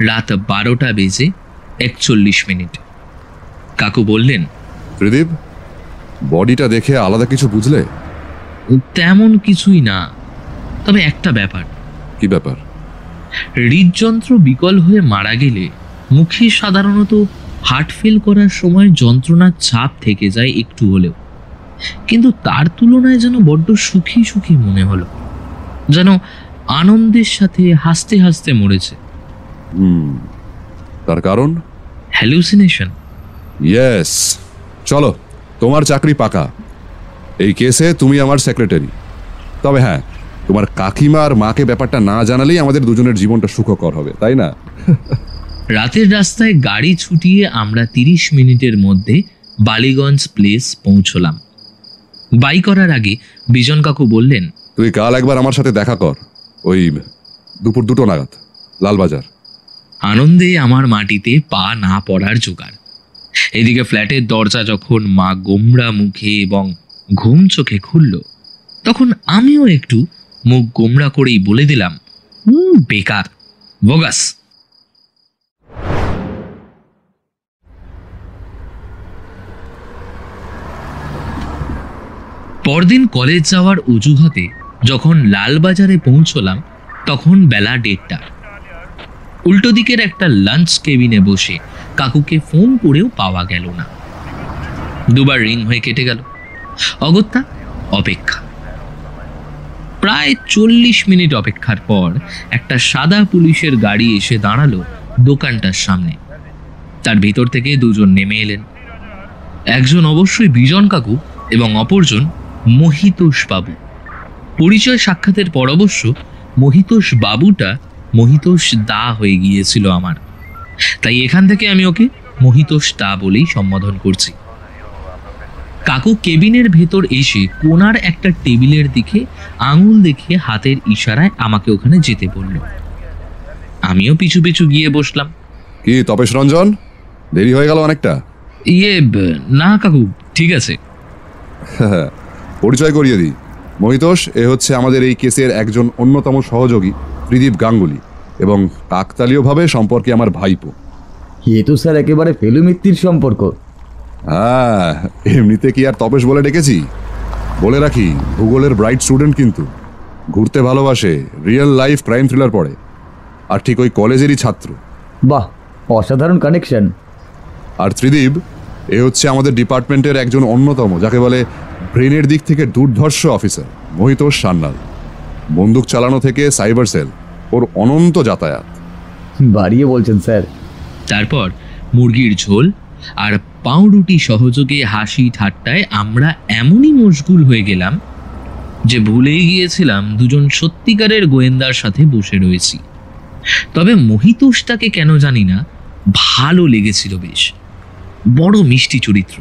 রাত 12:41। কাকু বললেন, ত্রিদীপ, বডিটা দেখে আলাদা কিছু বুঝলে? তেমন কিছুই না, তবে একটা ব্যাপার। কি ব্যাপার? হৃদযন্ত্র বিকল হয়ে মারা গেলে মুখে সাধারণত হার্ট ফেল করার সময় যন্ত্রণার ছাপ থেকে যায় একটু হলেও, কিন্তু তার তুলনায় যেন বড্ড সুখী সুখী মনে হলো, যেন আনন্দের সাথে হাসতে হাসতে মরেছে। তার কারণ? হ্যালুসিনেশন। ইয়েস। চলো, তোমার চাকরি পাকা। এই কেসে তুমি আমার সেক্রেটারি। তবে হ্যাঁ, তোমার কাকিমা আর মাকে ব্যাপারটা না জানালেই আমাদের দুজনের জীবনটা সুখকর হবে, তাই না? রাতের রাস্তায় গাড়ি ছুটিয়ে আমরা 30 মিনিটের মধ্যে বালিগঞ্জ প্লেস পৌঁছলাম। বাই করার আগে বিজন কাকু বললেন, তুই কাল একবার আমার সাথে দেখা কর, ওই দুপুর 2টো নাগাদ, লালবাজার। আনন্দে আমার মাটিতে পা না পড়ার জোগাড়। এদিকে ফ্ল্যাটের দরজা যখন মা গোমরা মুখে এবং ঘুম চোখে খুলল, তখন আমিও একটু মুখ গোমরা করেই বলে দিলাম, বেকার, বোগাস। পরদিন কলেজ যাওয়ার অজুহাতে যখন লালবাজারে পৌঁছলাম, তখন বেলা 1:30। উল্টো দিকের একটা লাঞ্চ কেবিনে বসে কাকুকে ফোন করেও পাওয়া গেল না। দুবার রিং হয়ে কেটে গেল। অগত্যা অপেক্ষা। প্রায় 40 মিনিট অপেক্ষার পর একটা সাদা পুলিশের গাড়ি এসে দাঁড়ালো দোকানটার সামনে। তার ভিতর থেকে দুজন নেমে এলেন। একজন অবশ্যই বিজন কাকু এবং অপরজন মহিতোষ বাবু। পরিচয় সাক্ষাতের পর অবশ্য মহিতোষ বাবুটা মহিতোষ দা হয়ে গিয়েছিল আমার, তাই এখান থেকে আমি ওকে মহিতোষ দা বলেই সম্বোধন করছি। কাকু কেবিনের ভেতর এসে কোনার একটা টেবিলের দিকে আঙুল দেখে হাতের ইশারায় আমাকে ওখানে যেতে বলল। আমিও পিছু পিছু গিয়ে বসলাম। কি তপেশ রঞ্জন, দেরি হয়ে গেল অনেকটা? না কাকু, ঠিক আছে। পরিচয় করিয়ে দিই, মহিতোষ এ হচ্ছে আমাদের এই কেসের একজন অন্যতম সহযোগী ত্রিদীপ গাঙ্গুলি, এবং কাকতালীয়ভাবে সম্পর্কে আমার ভাইপো। এ তো স্যার একেবারে ফেলু মিত্তির সম্পর্ক। হ্যাঁ, এমনিতে কি আর তপেশ বলে ডেকেছি? বলে রাখি, ভূগোলের ব্রাইট স্টুডেন্ট, কিন্তু ঘুরতে ভালোবাসে, রিয়েল লাইফ ক্রাইম থ্রিলার পড়ে, আর ঠিক ওই কলেজেরই ছাত্র। বাহ, অসাধারণ কানেকশন। আর ত্রিদীপ এ হচ্ছে আমাদের ডিপার্টমেন্টের একজন অন্যতম, যাকে বলে ব্রেনের দিক থেকে দুর্ধর্ষ অফিসার, মহিতোষ সান্যাল। বন্দুক চালানো থেকে সাইবার সেল, ওর অনন্ত যাতায়াত। বাড়িয়ে বলছেন স্যার। তারপর মুরগির ঝোল আর পাউরুটি সহযোগে হাসি ঠাট্টায় আমরা এমনই মশগুল হয়ে গেলাম যে ভুলেই গিয়েছিলাম দুজন সত্যিকারের গোয়েন্দার সাথে বসে রয়েছি। তবে মহিতোষটাকে কেন জানি না ভালো লেগেছিল বেশ। বড় মিষ্টি চরিত্র।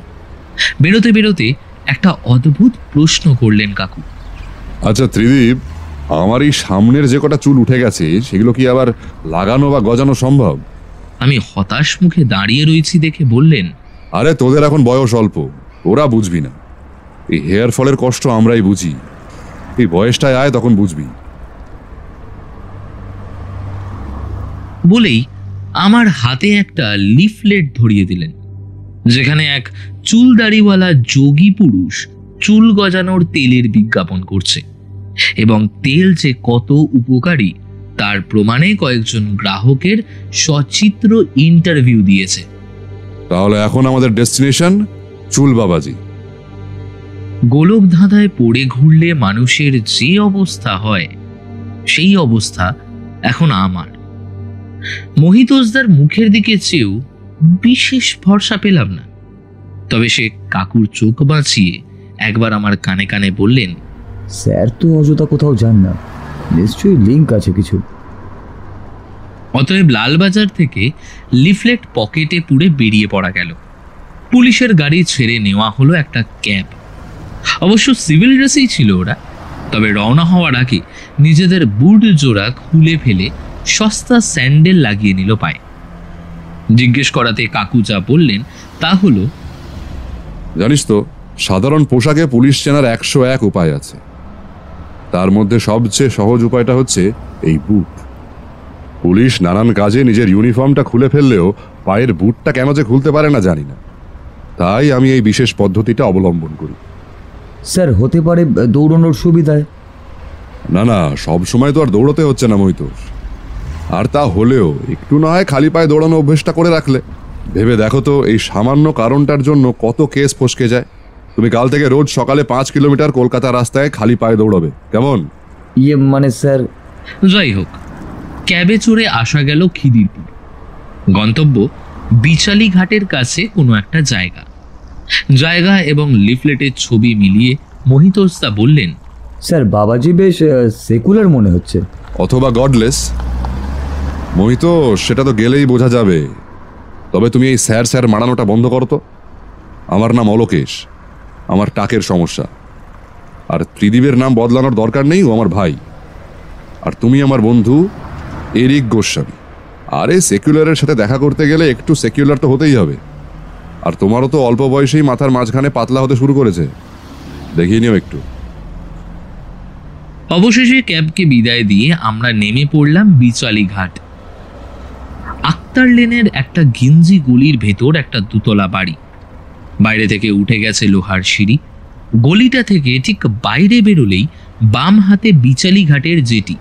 বেরোতে বেরোতে একটা অদ্ভুত প্রশ্ন করলেন কাকু। আচ্ছা ত্রিদীপ, আমার এই সামনের যে কটা চুল উঠে গেছে, সেগুলো কি আবার লাগানো বা গজানো সম্ভব? আমি হতাশ মুখে দাঁড়িয়ে রয়েছি দেখে বললেন, আরে তোদের এখন বয়স অল্প, ওরা বুঝবি না। এই হেয়ার ফলের কষ্ট আমরাই বুঝি। এই বয়সটায় আয়, তখন বুঝবি। বলেই আমার হাতে একটা লিফলেট ধরিয়ে দিলেন, যেখানে এক চুল দাড়িওয়ালা যোগী পুরুষ চুল গজানোর তেলের বিজ্ঞাপন করছে, এবং তেল যে কত উপকারী তার প্রমাণে কয়েকজন গ্রাহকের সচিত্র ইন্টারভিউ দিয়েছে। তাহলে এখন আমাদের ডেস্টিনেশন চুল বাবাজি। গোলক ধাঁধায় পড়ে ঘুরলে মানুষের যে অবস্থা হয়, সেই অবস্থা এখন আমার। মোহিতোসদার মুখের দিকে চেয়েও বিশেষ ভরসা পেলাম না। তবে সে কাকুর চোখ বাঁচিয়ে একবার আমার কানে কানে বললেন, স্যার তো অযথা কোথাও যান না, নিশ্চয়ই লিঙ্ক আছে কিছু। অতএব লালবাজার থেকে লিফলেট পকেটে পুরে বেরিয়ে পড়া গেল। পুলিশের গাড়ি ছেড়ে নেওয়া হলো একটা ক্যাব। অবশ্য সিভিল ড্রেসেই ছিল ওরা। তবে রওনা হওয়ার আগে নিজেদের বুট জোড়া খুলে ফেলে সস্তা স্যান্ডেল লাগিয়ে নিল পায়ে। জিজ্ঞেস করাতে কাকু যা বললেন তা হলো, জানিস তো, সাধারণ পোশাকে পুলিশ চেনার 101 উপায় আছে। তার মধ্যে সবচেয়ে সহজ উপায়টা হচ্ছে এই বুট। পুলিশ নানান কাজে নিজের ইউনিফর্মটা খুলে ফেললেও পায়ের বুটটা কেন যে খুলতে পারে না জানি না। তাই আমি এই বিশেষ পদ্ধতিটা অবলম্বন করি। স্যার হতে পারে দৌড়ানোর সুবিধায়। না না, সব সময় তো আর দৌড়াতে হচ্ছে না মৈতোষ। আর তা হলেও একটু না হয় খালি পায়ে দৌড়ানো অভ্যেসটা করে রাখলে। ভেবে দেখো তো, এই সামান্য কারণটার জন্য কত কেস ফসকে যায়। তুমি কাল থেকে রোজ সকালে 5 কিলোমিটার কলকাতা রাস্তায় খালি পায়ে দৌড়াবে, কেমন? মানে স্যার। যাই হোক, ক্যাবে চড়ে আসা গেল খিদিরপুর। গন্তব্য বিচালি ঘাটের কাছে কোনো একটা জায়গা এবং লিফলেটের ছবি মিলিয়ে মোহিতোসদা বললেন, স্যার বাবাজি বেশ সেকুলার মনে হচ্ছে। অথবা গডলেস। মোহিত, সেটা তো গেলেই বোঝা যাবে। তবে তুমি এই স্যার স্যার মারানোটা বন্ধ করো তো। আমার নাম অলোকেশ, আমার টাকের সমস্যা। আর ত্রিদীপের নাম বদলানোর দরকার নেই, ও আমার ভাই। আর তুমি আমার বন্ধু এরিক গোস্বামী। আরে সেকুলারের সাথে দেখা করতে গেলে একটু সেকুলার তো হতেই হবে। আর তোমারও তো অল্প বয়সেই মাথার মাঝখানে পাতলা হতে শুরু করেছে, দেখিয়ে নিও একটু। অবশেষে ক্যাবকে বিদায় দিয়ে আমরা নেমে পড়লাম বিচালি ঘাট। আক্তার লেনের একটা গিঞ্জি গলির ভেতর একটা দুতলা বাড়ি। বাইরে থেকে উঠে গেছে লোহার সিঁড়ি। গলিটা থেকে ঠিক বাইরে বেরোলেই বাম হাতে বিচালি ঘাটের জেটি,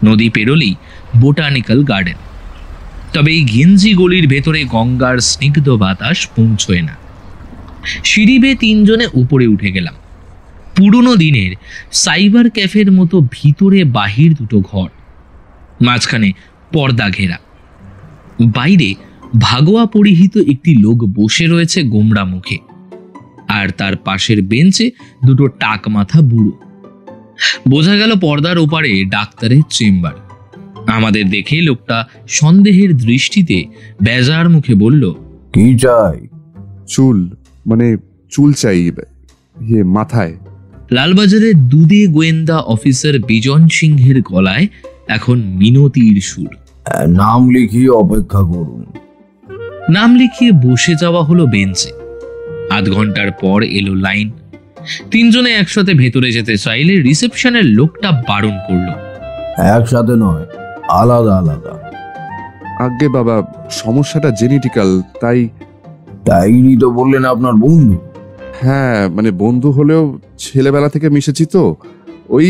নদী পেরোলেই বোটানিক্যাল গার্ডেন। তবে এই গিঞ্জি গলির ভেতরে গঙ্গার স্নিগ্ধ বাতাস পৌঁছয় না। সিঁড়ি বেয়ে 3 জনে উপরে উঠে গেলাম। পুরনো দিনের সাইবার ক্যাফের মতো ভিতরে বাহির দুটো ঘর, মাঝখানে পর্দা ঘেরা। বাইরে ভাগোয়া পরিহিত একটি লোক বসে রয়েছে গোমড়া মুখে, আর তার পাশের বেঞ্চে দুটো টাক মাথা বুড়ো। বোঝা গেল পর্দার ওপারে ডাক্তারের চেম্বার। আমাদের দেখে লোকটা সন্দেহের দৃষ্টিতে বেজার মুখে বলল, কি চাই? চুল চাই মাথায়। লালবাজারের দুধে গোয়েন্দা অফিসার বিজন সিংহের গলায় এখন মিনতির সুর। নাম লিখিয়ে অপেক্ষা করুন। নাম লিখিয়ে বসে যাওয়া হলো বেঞ্চে। আধ ঘন্টার পর এলো লাইন। 3 জনে একসাথে ভেতরে যেতে চাইলে রিসেপশনের লোকটা বারণ করলো, একসাথে নয়, আলাদা আলাদা। আগে বাবা, সমস্যাটা জেনেটিক্যাল, তাইনি তো বললেন আপনার বন্ধু। হ্যাঁ, বন্ধু হলেও ছেলেবেলা থেকে মিশেছি তো, ওই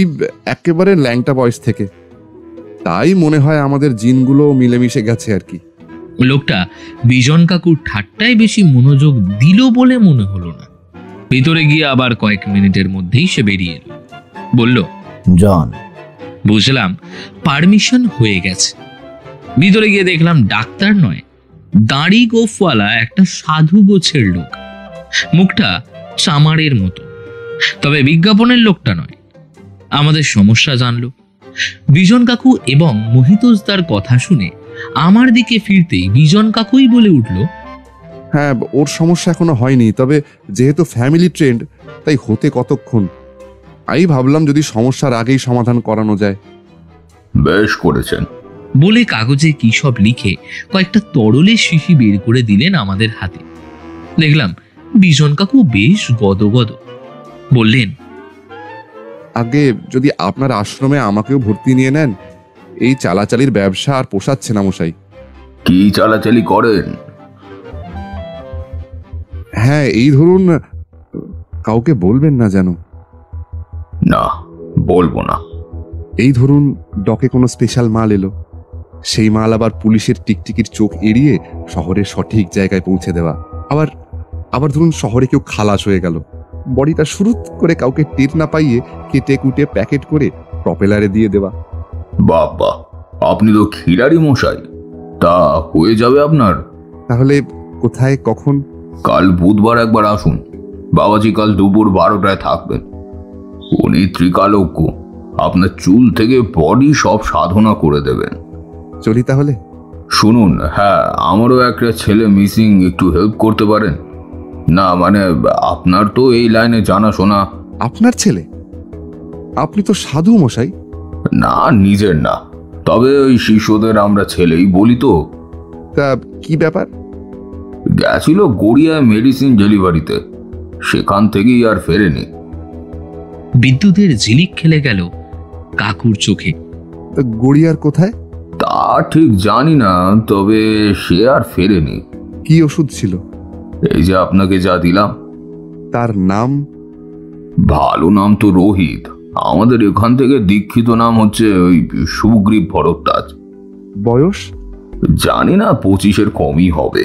একেবারে ল্যাংটা বয়স থেকে। তাই মনে হয় আমাদের জিনগুলো মিলেমিশে গেছে আর কি। লোকটা বিজন কাকুর ঠাট্টায় বেশি মনোযোগ দিল বলে মনে হলো না। ভিতরে গিয়ে আবার কয়েক মিনিটের মধ্যেই সে বেরিয়ে এলো। বলল, যান। বুঝলাম পারমিশন হয়ে গেছে। ভিতরে গিয়ে দেখলাম ডাক্তার নয়, দাড়ি গোফওয়ালা একটা সাধু গোছের লোক। মুখটা চামারের মতো। তবে বিজ্ঞাপনের লোকটা নয়। আমাদের সমস্যা জানলো। বিজন কাকু এবং মোহিতোসদার কথা শুনে আমার দিকে ফিরতেই বিজন কাকুই বলে উঠল, হ্যাঁ, ওর সমস্যা এখনো হয়নি, তবে যেহেতু ফ্যামিলি ট্রেন্ড তাই হতে কতক্ষণ। আমি ভাবলাম যদি সমস্যার আগেই সমাধান করানো যায়। বেশ করেছেন বলে কাগজে কি সব লিখে কয়েকটা তরলের শিশি বের করে দিলেন আমাদের হাতে। দেখলাম বিজন কাকু বেশ গদগদ। বললেন, আগে যদি আপনার আশ্রমে আমাকেও ভর্তি নিয়ে নেন। এই চালাচালির ব্যবসা আর পোষাচ্ছে না মশাই। কি চালাচালি করেন? হ্যাঁ, এই ধরুন, কাউকে বলবেন না যেন। না, বলবো না। এই ধরুন ডকে কোনো স্পেশাল মাল এলো, সেই মাল আবার পুলিশের টিকটিকির চোখ এড়িয়ে শহরের সঠিক জায়গায় পৌঁছে দেওয়া। আবার আবার ধরুন শহরে কেউ খালাস হয়ে গেল, বডিটা শুরুত করে কাউকে টের না পাইয়ে কেটে কুটে প্যাকেট করে প্রপেলারে দিয়ে দেওয়া। বাবা, আপনি তো খিলাড়ি মশাই। তা হয়ে যাবে আপনার। তাহলে কোথায় কখন? কাল বুধবার একবার আসুন। বাবাজি কাল দুপুর 12টায় থাকবেন। উনি ত্রিকালজ্ঞ, আপনার চুল থেকে বডি সব সাধনা করে দেবেন। চলি তাহলে। শুনুন, হ্যাঁ, আমারও একটা ছেলে মিসিং, একটু হেল্প করতে পারেন? না মানে আপনার তো এই লাইনে জানাশোনা। আপনার ছেলে? আপনি তো সাধু মশাই। না, নিজের না, তবে ওই শিষ্যদের আমরা ছেলেই বলি তো। তা কি ব্যাপার? গেছিল গড়িয়ায় মেডিসিন ডেলিভারিতে, সেখান থেকেই আর ফেরেনি। বিদ্যুতের ঝিলিক খেলে গেল কাকুর চোখে। গড়িয়ার কোথায়? তা ঠিক জানি না, তবে সে আর ফেরেনি। কি ওষুধ ছিল? এই যে আপনাকে যা দিলাম। তার নাম? ভালো নাম তো রোহিত। আমাদের এখান থেকে দীক্ষিত নাম হচ্ছে ওই সুগ্রীব ভরদ্বাজ। বয়স? জানি না, 25-এর কমই হবে।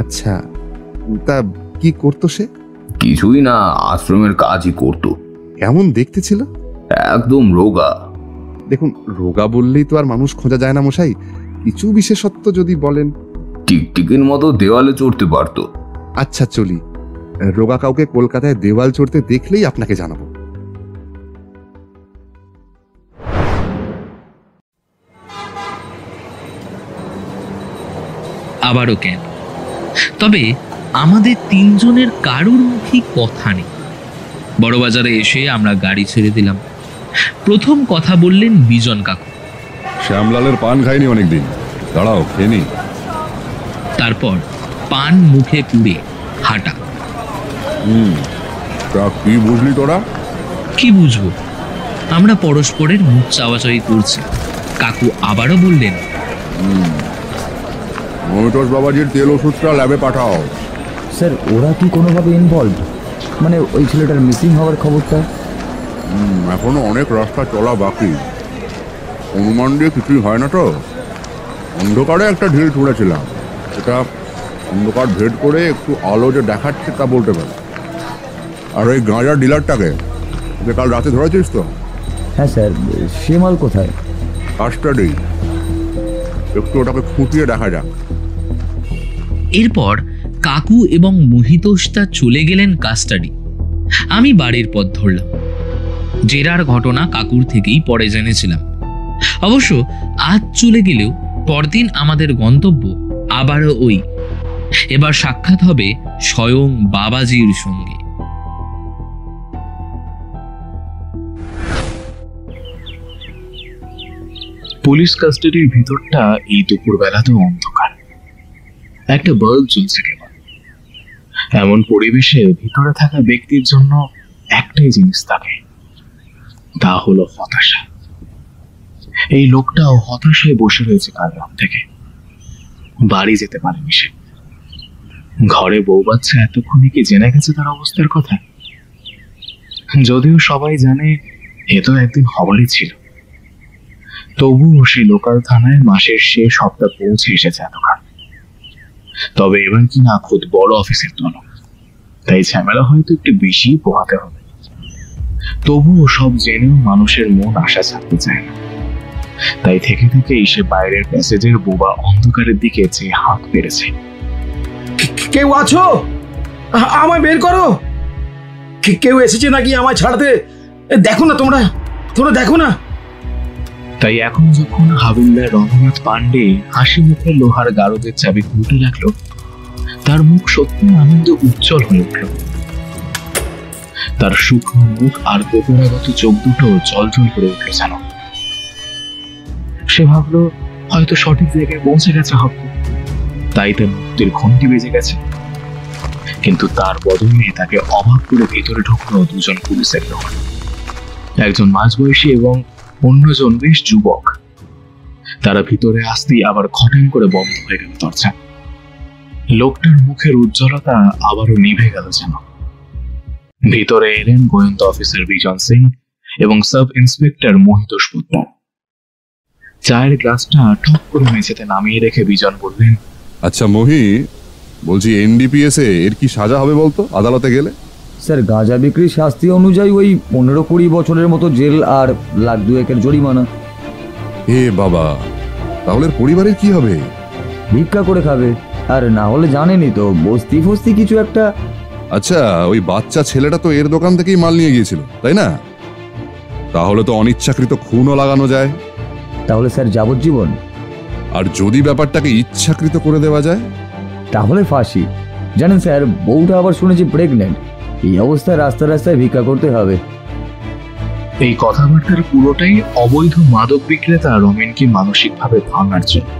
আচ্ছা, তা কি করতো সে? কিছুই না, আশ্রমের কাজই করতো। কেমন দেখতে ছিল? একদম রোগা। দেখুন, রোগা বললেই তো আর মানুষ খোঁজা যায় না মশাই, কিছু বিশেষত্ব যদি বলেন। টিকটিকির মতো দেওয়ালে চড়তে পারতো। আচ্ছা চলি, রোগা কাউকে কলকাতায় দেওয়াল চড়তে দেখলেই আপনাকে জানাবো। আবারও ক্যাম্প। তবে আমাদের তিনজনের কারুর মুখে কথা নেই। বড়বাজারে এসে আমরা গাড়ি ছেড়ে দিলাম। প্রথম কথা বললেন বিজন কাকু। শ্যামলালের পান খাইনি অনেকদিন, দাঁড়াও খেয়ে নি। তারপর পান মুখে পুড়ে হাঁটা। তা কি বুঝলি তোরা? কি বুঝবো, আমরা পরস্পরের মুখ চাওয়াচাওয়ি করছি। কাকু আবারও বললেন, মমিতোষ বাবাজির তেল ওষুধটা ল্যাবে পাঠাও। স্যার, ওরা কি কোনোভাবে ইনভলভ? মানে ওই ছেলেটার মিসিং হওয়ার খবরটা? এখনো অনেক রাস্তা চলা বাকি, অনুমান দিয়ে কিছুই হয় না তো। অন্ধকারে একটা ঢিল ছুঁড়েছিলাম, এটা অন্ধকার ভেদ করে একটু আলো যে দেখাচ্ছে তা বলতে পারে। আর ওই গাঁজার ডিলারটাকে যে কাল রাতে ধরেছিস তো? হ্যাঁ স্যার, সে মাল কোথায়? কাস্টাডি, একটু ওটাকে খুঁটিয়ে দেখা যাক। এরপর কাকু এবং মহিতোষদা চলে গেলেন কাস্টাডি। আমি বাড়ির পথ ধরলাম। জেরার ঘটনা কাকুর থেকেই পরে জেনেছিলাম। অবশ্য আজ চলে গেলেও পরদিন আমাদের গন্তব্য আবারও ওই। এবার সাক্ষাৎ হবে স্বয়ং বাবাজির সঙ্গে। পুলিশ কাস্টাডির ভিতরটা এই দুপুরবেলাতেও অন্ধকার। একটা বাল্ব জ্বলছে কেবল। এমন পরিবেশে ভিতরে থাকা ব্যক্তির জন্য একটাই জিনিস থাকে, তা হলো হতাশা। এই লোকটাও হতাশায় বসে রয়েছে কাল রাত থেকে। বাড়ি যেতে পারেনি সে। ঘরে বউ বাচ্চা এতক্ষণে কি জেনে গেছে তার অবস্থার কথা? যদিও সবাই জানে এ তো একদিন হবারই ছিল, তবুও সে লোকাল থানায় মাসের শেষ সপ্তাহ পৌঁছে এসেছে এতক্ষণ। তবে এবার কি না খুদ বড় অফিসের দল, তাই ঝামেলা হয়তো একটু বেশি পোহাতে হবে। তবুও সব জেনেও মানুষের মন আশা ছাড়তে চায় না, তাই থেকে থেকেই সে বাইরের প্যাসেজের বোবা অন্ধকারের দিকে চেয়ে হাত পেরেছে। কেউ আছো? আমায় বের করো। কেউ এসেছে নাকি আমায় ছাড়তে? দেখো না, তোমরা দেখো না। তাই এখন যখন হাবিলদার রঘুনাথ পান্ডে হাসি মুখে লোহার গারদের চাবি খুলতে লাগলো, তার মুখ সত্যি আনন্দ উজ্জ্বল হয়ে উঠল। তার শুকনো মুখ আর গোপনাগত চোখ দুটো জলজল করে উঠল যেন। সে ভাবলো হয়তো সঠিক জায়গায় পৌঁছে গেছে হবে, তাই তার মুক্তির ঘন্টি বেজে গেছে। কিন্তু তার বদলে তাকে অবাক করে ভেতরে ঢুকলো দুজন পুলিশের লোক, একজন মাঝবয়সী এবং অন্যজন বেশ যুবক। তারা ভিতরে আসতেই আবার খটাং করে বন্ধ হয়ে গেল দরজা। লোকটার মুখের উজ্জ্বলতা আবারও নিভে গেল যেন। ভিতরে এলেন গোয়েন্দা অফিসার বিজন সিং এবং সাব ইন্সপেক্টর মহিতোষ পোদ্দার। চায়ের গ্লাসটা ঠক করে মেঝেতে নামিয়ে রেখে বিজন বললেন, আচ্ছা মহি, বলছি এনডিপিএস এর কি সাজা হবে বলতো আদালতে গেলে? স্যার, গাঁজা বিক্রির শাস্তি অনুযায়ী ওই 15-20 বছরের মতো জেল আর লাখ 2 জরিমানা। হে বাবা, তাহলে পরিবারের কি হবে? ভিক্ষা করে খাবে, আর না হলে জানেনই তো বস্তি ফস্তি কিছু একটা। আচ্ছা, ওই বাচ্চা ছেলেটা তো এর দোকান থেকেই মাল নিয়ে গিয়েছিল, তাই না? তাহলে তো অনিচ্ছাকৃত খুনও লাগানো যায়। তাহলে স্যার যাবজ্জীবন। আর যদি ব্যাপারটাকে ইচ্ছাকৃত করে দেওয়া যায় তাহলে ফাঁসি। জানেন স্যার, বউটা আবার শুনেছি প্রেগনেন্ট। এই অবস্থায় রাস্তায় রাস্তায় ভিক্ষা করতে হবে। এই কথাবার্তার পুরোটাই অবৈধ মাদক বিক্রেতা রমেনকে মানসিকভাবে ভাঙার জন্য।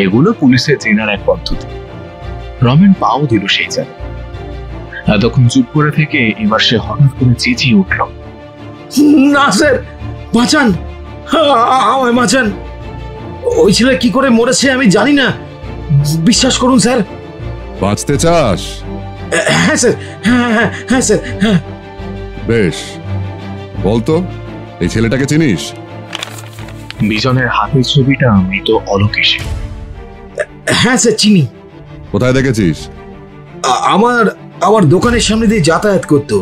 এগুলো পুলিশের চেনার এক পদ্ধতি। রমেন পাও দিল সেই জায়গায়। এতক্ষণ চুপ করে থেকে এবার সে হঠাৎ করে চেঁচিয়ে উঠল, না স্যার, বাঁচান, আমায় বাঁচান। ওই ছেলে কি করে মরেছে আমি জানি না, বিশ্বাস করুন স্যার। বাঁচতে চাস? হ্যাঁ স্যার, হ্যাঁ স্যার, হ্যাঁ। বেশ, বলতো এই ছেলেটাকে চিনিস? বিজনের হাতের ছবিটা মৃত অলোকেশে। হ্যাঁ স্যার, চিনি। কোথায় দেখেছিস? আমার দোকানের সামনে দিয়ে যাতায়াত করতো।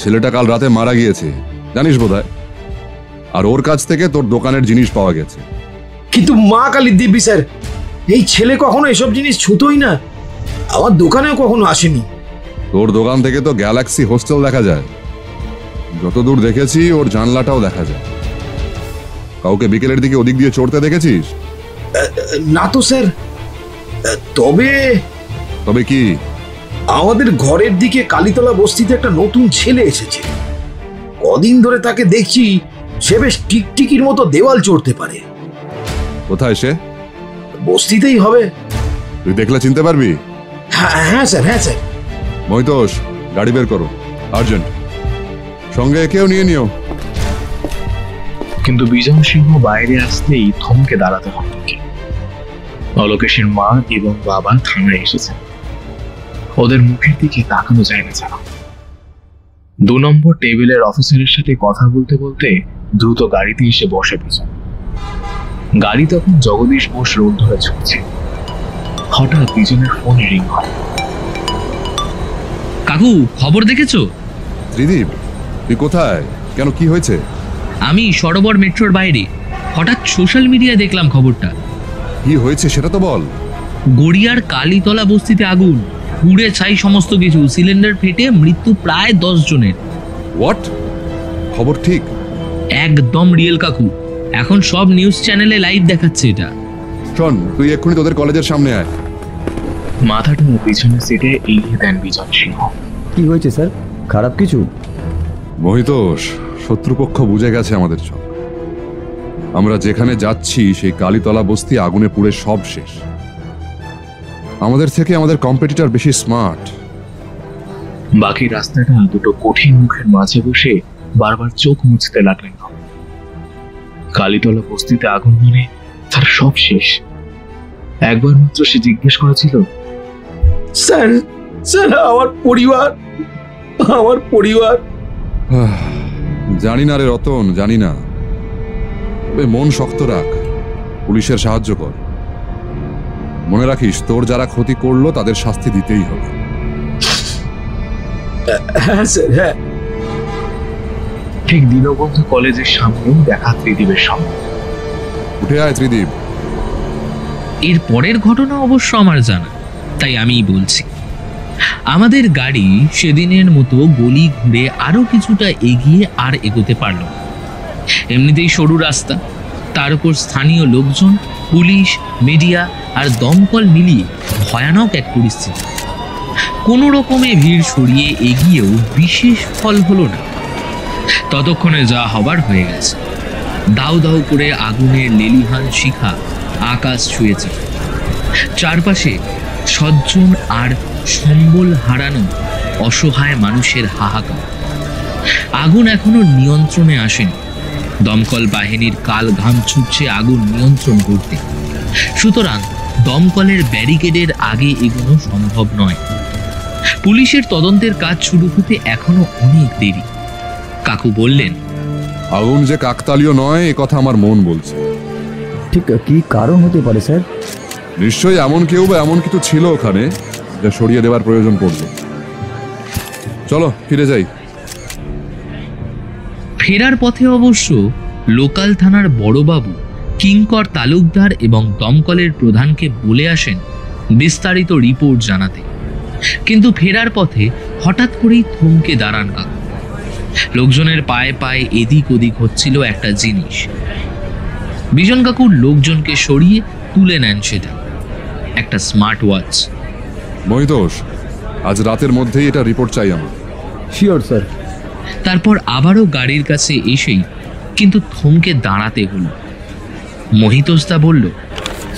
ছেলেটা কাল রাতে মারা গিয়েছে, জানিস বোধহয়। আর ওর কাছ থেকে তোর দোকানের জিনিস পাওয়া গেছে। কিন্তু মা কালী দিব্যি স্যার, এই ছেলে কখনো এসব জিনিস ছুতোই না, আমার দোকানেও কখনো আসেনি। তোর দোকান থেকে তো গ্যালাক্সি হোস্টেল দেখা যায়, যতদূর দেখেছি ওর জানলাটাও দেখা যায়। কাউকে বিকেলের দিকে ওদিক দিয়ে চড়তে দেখেছিস? না তো স্যার। তবে তবে কি? আমাদের ঘরের দিকে কালীতলা বস্তিতে একটা নতুন ছেলে এসেছে। কদিন ধরে তাকে দেখছি, সে বেশ টিকটিকির মতো দেওয়াল চড়তে পারে। কোথায় সে? বস্তিতেই হবে। তুই দেখলে চিনতে পারবি? হ্যাঁ স্যার, হ্যাঁ স্যার। মহিতোষ, গাড়ি বের করো, আর্জেন্ট। সঙ্গে একেও নিয়ে নিও। কিন্তু বিজন সিংহ বাইরে আসতেই থমকে দাঁড়াতে হবে। অলোকেশের মা এবং বাবা থানায় এসেছে। ওদের মুখের দিকে তাকানো যায় না ছাড়া। 2 নম্বর টেবিলের অফিসারের সাথে কথা বলতে বলতে দ্রুত গাড়িতে এসে বসে বিজন। গাড়ি তখন জগদীশ বোস রোড ধরে ছুটছে। হঠাৎ বিজনের ফোনে রিং হয়। কাকু, খবর দেখেছো? ত্রিদীপ, তুই কোথায়? কেন, কি হয়েছে? আমি সরোবর মেট্রোর বাইরে। হঠাৎ সোশ্যাল মিডিয়ায় দেখলাম খবরটা। কি হয়েছে সেটা তো বল। গড়িয়ার কালীতলা বস্তিতে আগুন, পুড়ে ছাই সমস্ত কিছু। সিলিন্ডার ফেটে মৃত্যু প্রায় 10 জনের। হোয়াট? খবর ঠিক? একদম রিয়েল কাকু, এখন সব নিউজ চ্যানেলে লাইভ দেখাচ্ছে এটা। শোন, তুই এক্ষুনি তোদের কলেজের সামনে আয়। মাথাটা পিছনের সিটে এগিয়ে দেন বিজন সিংহ। কি হয়েছে স্যার? খারাপ কিছু? মহিতোষ, শত্রুপক্ষ বুঝে গেছে আমাদের সব। আমরা যেখানে যাচ্ছি সেই কালীতলা বস্তি আগুনে পুড়ে সব শেষ। আমাদের থেকে আমাদের কম্পিটিটর বেশি স্মার্ট। বাকি রাস্তাটা দুটো কঠিন মুখের মাঝে বসে বারবার চোখ মুছতে লাগলেন। কালীতলা বস্তিতে আগুন মানে তার সব শেষ। একবার মাত্র সে জিজ্ঞেস করেছিল, স্যার, স্যার, আমার পরিবার। জানি না রে রতন, জানি না। মন শক্ত রাখ, পুলিশের সাহায্য কর। মনে রাখিস, তোর যারা ক্ষতি করলো তাদের শাস্তি দিতেই হবে। হ্যাঁ স্যার, হ্যাঁ। ঠিক দীনবন্ধু কলেজের সামনেই দেখা ত্রিদীপের সামনে। উঠে আয় ত্রিদীপ। এর পরের ঘটনা অবশ্য আমার জানা, তাই আমিই বলছি। আমাদের গাড়ি সেদিনের মতো গলি ঘুরে আরো কিছুটা এগিয়ে আর এগোতে পারল। এমনিতেই সরু রাস্তা, তার উপর স্থানীয় লোকজন, পুলিশ, মিডিয়া আর দমকল মিলিয়ে ভয়ানক এক পরিস্থিতি। কোনো রকমে ভিড় সরিয়ে এগিয়েও বিশেষ ফল হলো না। ততক্ষণে যা হবার হয়ে গেছে। দাউ দাউ করে আগুনের লেলিহান শিখা আকাশ ছুঁয়েছে। চারপাশে সজ্জন আর সম্বল হারানো অসহায় মানুষের হাহাকার। আগুন এখনো নিয়ন্ত্রণে আসেনি। দমকল বাহিনীর কাল ঘাম ছুটছে আগুন নিয়ন্ত্রণ করতে। সুতরাং দমকলের ব্যারিকেডের আগে এগোনো সম্ভব নয়। পুলিশের তদন্তের কাজ শুরু হতে এখনো অনেক দেরি। কাকু বললেন, আগুন যে কাকতালীয় নয় এ কথা আমার মন বলছে। ঠিক কি কারণ হতে পারে স্যার? নিশ্চয়ই এমন কেউ বা এমন কিছু ছিল ওখানে যা সরিয়ে দেওয়ার প্রয়োজন পড়ল। চলো ফিরে যাই। ফেরার পথে অবশ্য লোকাল থানার বড়বাবু কিঙ্কর তালুকদার এবং দমকলের প্রধানকে বলে আসেন বিস্তারিত রিপোর্ট জানাতে। কিন্তু ফেরার পথে হঠাৎ করেই থমকে দাঁড়ান কাকু। লোকজনের পায়ে পায়ে এদিক ওদিক হচ্ছিল একটা জিনিস। বিজন কাকুর লোকজনকে সরিয়ে তুলে নেন সেটা, একটা স্মার্ট ওয়াচ। মহিতোষ, আজ রাতের মধ্যেই এটা রিপোর্ট চাই আমার। Sure sir. তারপর আবারও গাড়ির কাছে এসেই কিন্তু থমকে দাঁড়াতে হলো। মহিতোষদা বলল,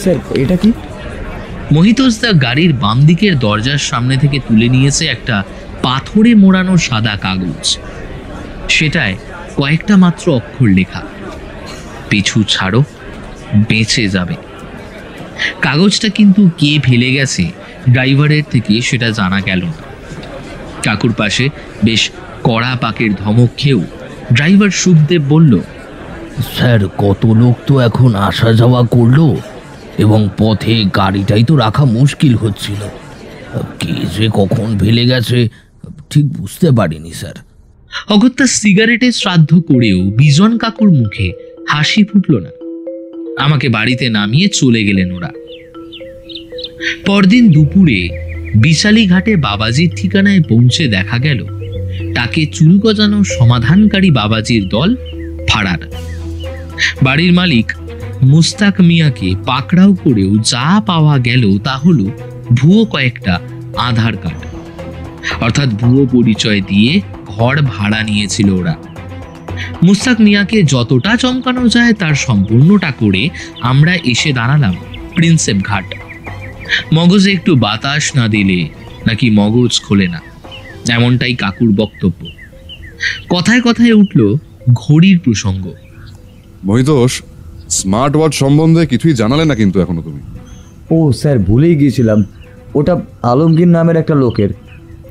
স্যার এটা কি? মহিতোষদা গাড়ির বাম দিকের দরজার সামনে থেকে তুলে নিয়েছে একটা পাথরে মোড়ানো সাদা কাগজ। সেটায় কয়েকটা মাত্র অক্ষর লেখা, পিছু ছাড়ো, বেঁচে যাবে। কাগজটা কিন্তু কে ফেলে গেছে ড্রাইভারের থেকে সেটা জানা গেল না। কাকুর পাশে বেশ কড়া পাকের ধমক খেয়েও ড্রাইভার সুখদেব বলল, স্যার কত লোক তো এখন আসা যাওয়া করলো এবং পথে গাড়িটাই তো রাখা মুশকিল হচ্ছিল। কে যে কখন ফেলে গেছে ঠিক বুঝতে পারিনি স্যার। অগত্যা সিগারেটে শ্রাদ্ধ করেও বিজন কাকুর মুখে হাসি ফুটল না। আমাকে বাড়িতে নামিয়ে চলে গেলেন ওরা। পরদিন দুপুরে বিশালী ঘাটে বাবাজির ঠিকানায় পৌঁছে দেখা গেল তাকে চুল গজানো সমাধানকারী বাবাজির দল ফাড়ার। বাড়ির মালিক মুস্তাক মিয়াকে পাকড়াও করেও যা পাওয়া গেল তা হলো ভুয়ো কয়েকটা আধার কার্ড, অর্থাৎ ভুয়ো পরিচয় দিয়ে ঘর ভাড়া নিয়েছিল ওরা। মুস্তাক মিয়াকে যতটা চমকানো যায় তার সম্পূর্ণটা করে আমরা এসে দাঁড়ালাম প্রিন্সেপ ঘাট। মগজে একটু বাতাস না দিলে নাকি মগজ খোলে না, এমনটাই কাকুর বক্তব্য। কথায় কথায় উঠল ঘড়ির প্রসঙ্গ। মহিতোষ, স্মার্ট ওয়াচ সম্বন্ধে কিছুই জানালে না কিন্তু এখনো তুমি। ও স্যার, ভুলেই গিয়েছিলাম, ওটা আলমগীর নামের একটা লোকের।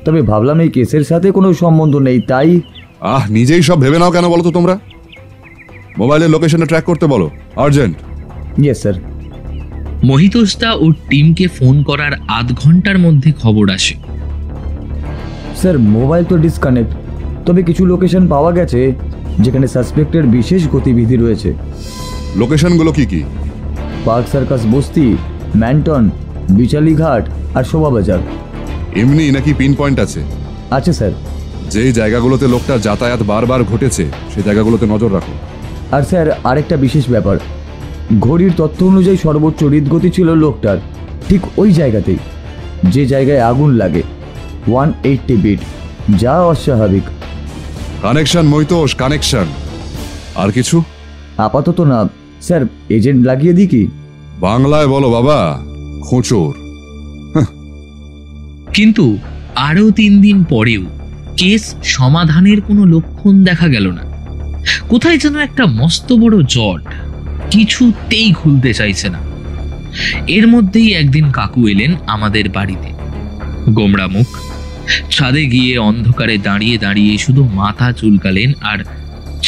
তবে ভাবলাম এই কেসের সাথে কোনো সম্বন্ধ নেই, তাই। নিজেই সব ভেবে নাও কেন বলো তো তোমরা? মোবাইলের লোকেশনে ট্র্যাক করতে বলো, আর্জেন্ট। Yes sir. মহিতোষদা ও টিমকে ফোন করার আধ ঘন্টার মধ্যে খবর আসে। স্যার মোবাইল তো ডিসকানেক্ট, তবে কিছু লোকেশন পাওয়া গেছে যেখানে সাসপেক্টের বিশেষ গতিবিধি রয়েছে। লোকেশনগুলো কি কি? পার্ক সার্কাস বস্তি, ম্যান্টন, বিচালি ঘাট আর শোভাবাজার। এমনি নাকি পিন পয়েন্ট আছে? আছে স্যার। যেই জায়গাগুলোতে লোকটার যাতায়াত বারবার ঘটেছে সেই জায়গাগুলোতে নজর রাখো। আর স্যার আরেকটা বিশেষ ব্যাপার, ঘড়ির তথ্য অনুযায়ী সর্বোচ্চ হৃদগতি ছিল লোকটার ঠিক ওই জায়গাতেই যে জায়গায় আগুন লাগে, 180 বিট, যা অস্বাভাবিক। Connection Mohitosh, connection. আর কিছু? আপাতত না স্যার, এজেন্ট লাগিয়ে দিই কি? বাংলায় বলো বাবা, খোঁচর। কিন্তু আরো 3 দিন পরেও কেস সমাধানের কোনো লক্ষণ দেখা গেল না। কোথায় যেন একটা মস্ত বড় জট কিছুতেই খুলতে চাইছে না। এর মধ্যেই একদিন কাকু এলেন আমাদের বাড়িতে, গোমড়া মুখ। ছাদে গিয়ে অন্ধকারে দাঁড়িয়ে দাঁড়িয়ে শুধু মাথা চুলকালেন আর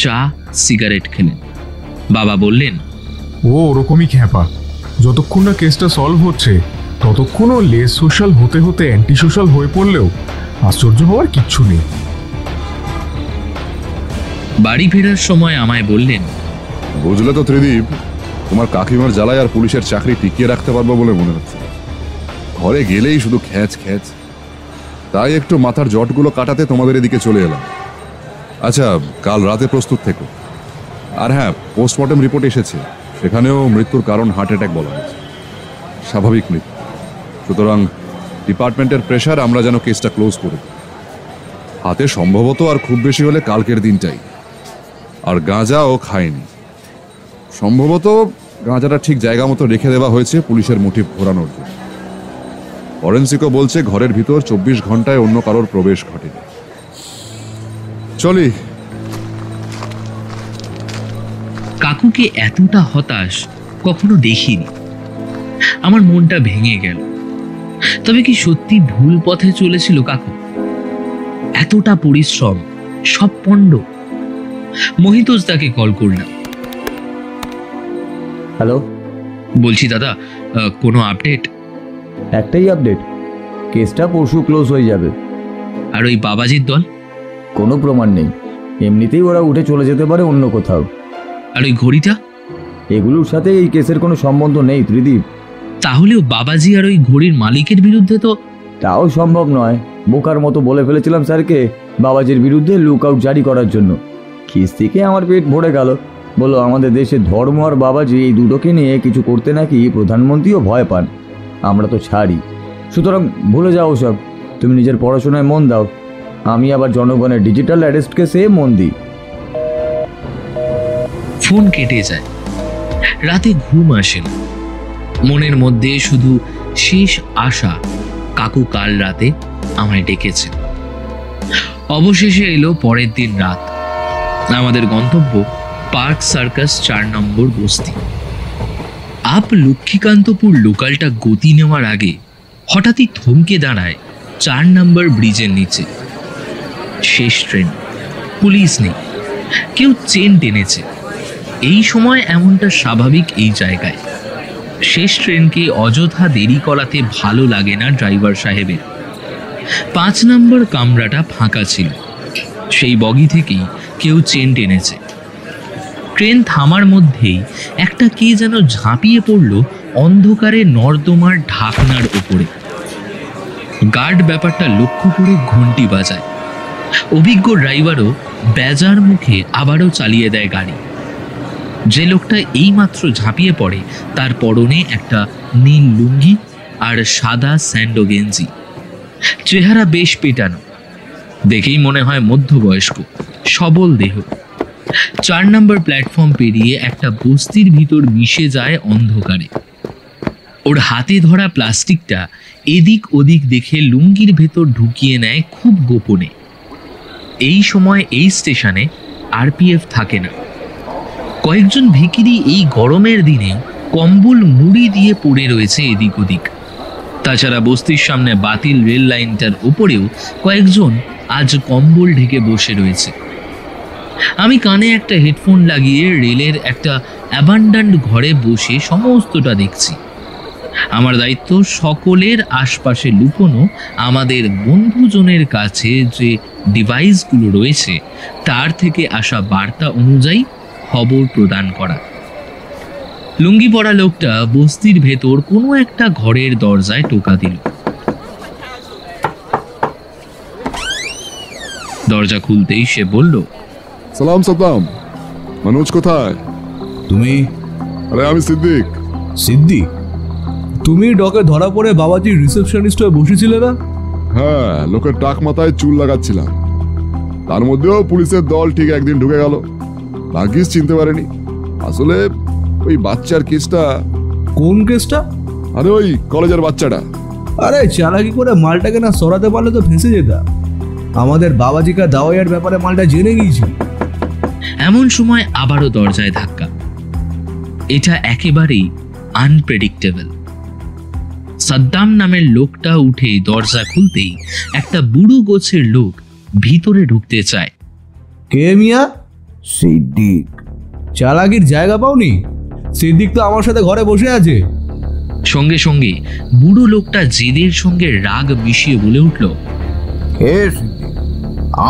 চা সিগারেট খেলেন। বাবা বললেন, ও ওরকমই খ্যাপা, যতক্ষণ না কেসটা সলভ হচ্ছে ততক্ষণ ও লেস সোশ্যাল হতে হতে অ্যান্টি সোশ্যাল হয়ে পড়লেও আশ্চর্য হওয়ার কিচ্ছু নেই। বাড়ি ফেরার সময় আমায় বললেন, বুঝলে তো ত্রিদীপ, তোমার কাকিমার জ্বালায় আর পুলিশের চাকরি টিকিয়ে রাখতে পারবো বলে মনে হচ্ছে। ঘরে গেলেই শুধু খ্যাচ খ্যাচ। তাই একটু মাথার জটগুলো কাটাতে তোমাদের এদিকে চলে এলাম। আচ্ছা, কাল রাতে প্রস্তুত থেকো। আর হ্যাঁ, পোস্টমর্টম রিপোর্ট এসেছে, সেখানেও মৃত্যুর কারণ হার্ট অ্যাটাক বলা হয়েছে, স্বাভাবিক মৃত্যু। সুতরাং ডিপার্টমেন্টের প্রেশার আমরা যেন কেসটা ক্লোজ করে দিই। হাতে সম্ভবত আর খুব বেশি হলে কালকের দিনটাই। আর গাঁজাও খায়নি, সম্ভবত গাঁজাটা ঠিক জায়গা মতো রেখে দেওয়া হয়েছে পুলিশের মোটিভ ঘোরানোর জন্য। ফরেন্সিকও বলছে ঘরের ভিতর 24 ঘন্টায় অন্য কারোর প্রবেশ ঘটেনি। চলি। কাকুকে এতটা হতাশ কখনো দেখিনি। আমার মনটা ভেঙে গেল। তবে কি সত্যি ভুল পথে চলেছিল কাকু? এতটা পরিশ্রম সব পণ্ড। মোহিতোজ তাকে কল করলাম। হ্যালো, বলছি দাদা, কোনো আপডেট? একটাই আপডেট, কেসটা পরশু ক্লোজ হয়ে যাবে। আর ওই বাবাজির দল? কোনো প্রমাণ নেই, এমনিতেই ওরা উঠে চলে যেতে পারে অন্য কোথাও। আর ওই ঘড়িটা? এগুলোর সাথে এই কেসের কোনো সম্বন্ধ নেই ত্রিদীপ। তাহলেও বাবাজি আর ওই ঘড়ির মালিকের বিরুদ্ধে তো? তাও সম্ভব নয়। বোকার মতো বলে ফেলেছিলাম স্যারকে বাবাজির বিরুদ্ধে লুকআউট জারি করার জন্য। কিস্তিকে আমার পেট ভরে গেল। বলো, আমাদের দেশে ধর্ম আর বাবাজি এই দুটোকে নিয়ে কিছু করতে নাকি প্রধানমন্ত্রীও ভয় পান। আমরা তো ছাড়ি। সুতরাং ভুলে যাও সব, তুমি নিজের পড়াশোনায় মন দাও। আমি আবার জনগণের ডিজিটাল অ্যারেস্ট কেসে মন দিই। ফোন কেটে যায়। রাতে ঘুম আসে না। মনের মধ্যে শুধু শেষ আশা, কাকু কাল রাতে আমায় ডেকেছে। অবশেষে এলো পরের দিন রাত। আমাদের গন্তব্য পার্ক সার্কাস 4 নম্বর বস্তি। আপ লক্ষ্মীকান্তপুর লোকালটা গতি নেওয়ার আগে হঠাৎই থমকে দাঁড়ায় 4 নম্বর ব্রিজের নিচে। শেষ ট্রেন, পুলিশ নেই, কেউ চেন টেনেছে। এই সময় এমনটা স্বাভাবিক এই জায়গায়। শেষ ট্রেনকে অযথা দেরি করাতে ভালো লাগে না ড্রাইভার সাহেবের। 5 নম্বর কামরাটা ফাঁকা ছিল। সেই বগি থেকেই কেউ চেন টেনেছে। ট্রেন থামার মধ্যেই একটা কে যেন ঝাঁপিয়ে পড়ল অন্ধকারে নর্দমার ঢাকনার উপরে। গার্ড ব্যাপারটা লক্ষ্য করে ঘন্টি বাজায়। অভিজ্ঞ ড্রাইভারও বেজার মুখে আবারও চালিয়ে দেয় গাড়ি। যে লোকটা এইমাত্র ঝাঁপিয়ে পড়ে তার পরনে একটা নীল লুঙ্গি আর সাদা স্যান্ডো গেঞ্জি। চেহারা বেশ পেটানো, দেখেই মনে হয় মধ্যবয়স্ক, সবল দেহ। 4 নম্বর প্ল্যাটফর্ম পেরিয়ে একটা বস্তির ভিতর মিশে যায় অন্ধকারে। ওর হাতে ধরা প্লাস্টিকটা এদিক ওদিক দেখে লুঙ্গির ভেতর ঢুকিয়ে নেয় খুব গোপনে। এই সময় এই স্টেশনে আরপিএফ থাকে না। কয়েকজন ভিখিরি এই গরমের দিনে কম্বল মুড়ি দিয়ে পড়ে রয়েছে এদিক ওদিক। তাছাড়া বস্তির সামনে বাতিল রেল লাইনটার উপরেও কয়েকজন আজ কম্বল ঢেকে বসে রয়েছে। আমি কানে একটা হেডফোন লাগিয়ে রেলের একটা অ্যাবান্ডান্ট ঘরে বসে সমস্তটা দেখছি। আমার দায়িত্ব সকলের আশপাশে লুকোনো আমাদের বন্ধুজনের কাছে যে ডিভাইসগুলো রয়েছে তার থেকে আসা বার্তা অনুযায়ী খবর প্রদান করা। লুঙ্গি পরা লোকটা বস্তির ভেতর কোনো একটা ঘরের দরজায় টোকা দিল। দরজা খুলতেই সে বলল, সালাম সাদ্দাম, মনোজ কোথায়? তুমি? আরে আমি সিদ্দিক। সিদ্দিক? তুমি ডকে ধরা পড়ে বাবাজির রিসেপশনিস্ট হয়ে বসেছিলে না? হ্যাঁ, লোকের টাক মাথায় চুল লাগাচ্ছিলাম। তার মধ্যেও পুলিশের দল ঠিক একদিন ঢুকে গেল। ভাগ্যিস চিনতে পারেনি। আসলে ওই বাচ্চার কেসটা। কোন কেসটা? আরে ওই কলেজের বাচ্চাটা। আরে চালাকি করে মালটাকে না সরাতে পারলে তো ফেঁসে যেতাম। আমাদের বাবাজিকা দাওয়াইয়ের ব্যাপারে মালটা জেনে গিয়েছি। এমন সময় আবারও দরজায় ধাক্কা। এটা একেবারেই আনপ্রেডিক্টেবল। সাদ্দাম নামের লোকটা উঠে দরজা খুলতেই একটা বুড়ো গোছের লোক ভিতরে ঢুকতে চায়। কে মিয়া? সিদ্দিক। চালাকির জায়গা পাওনি? সিদ্দিক তো আমার সাথে ঘরে বসে আছে। সঙ্গে সঙ্গে বুড়ো লোকটা জেদের সঙ্গে রাগ মিশিয়ে বলে উঠল, হে সিদ্দিক,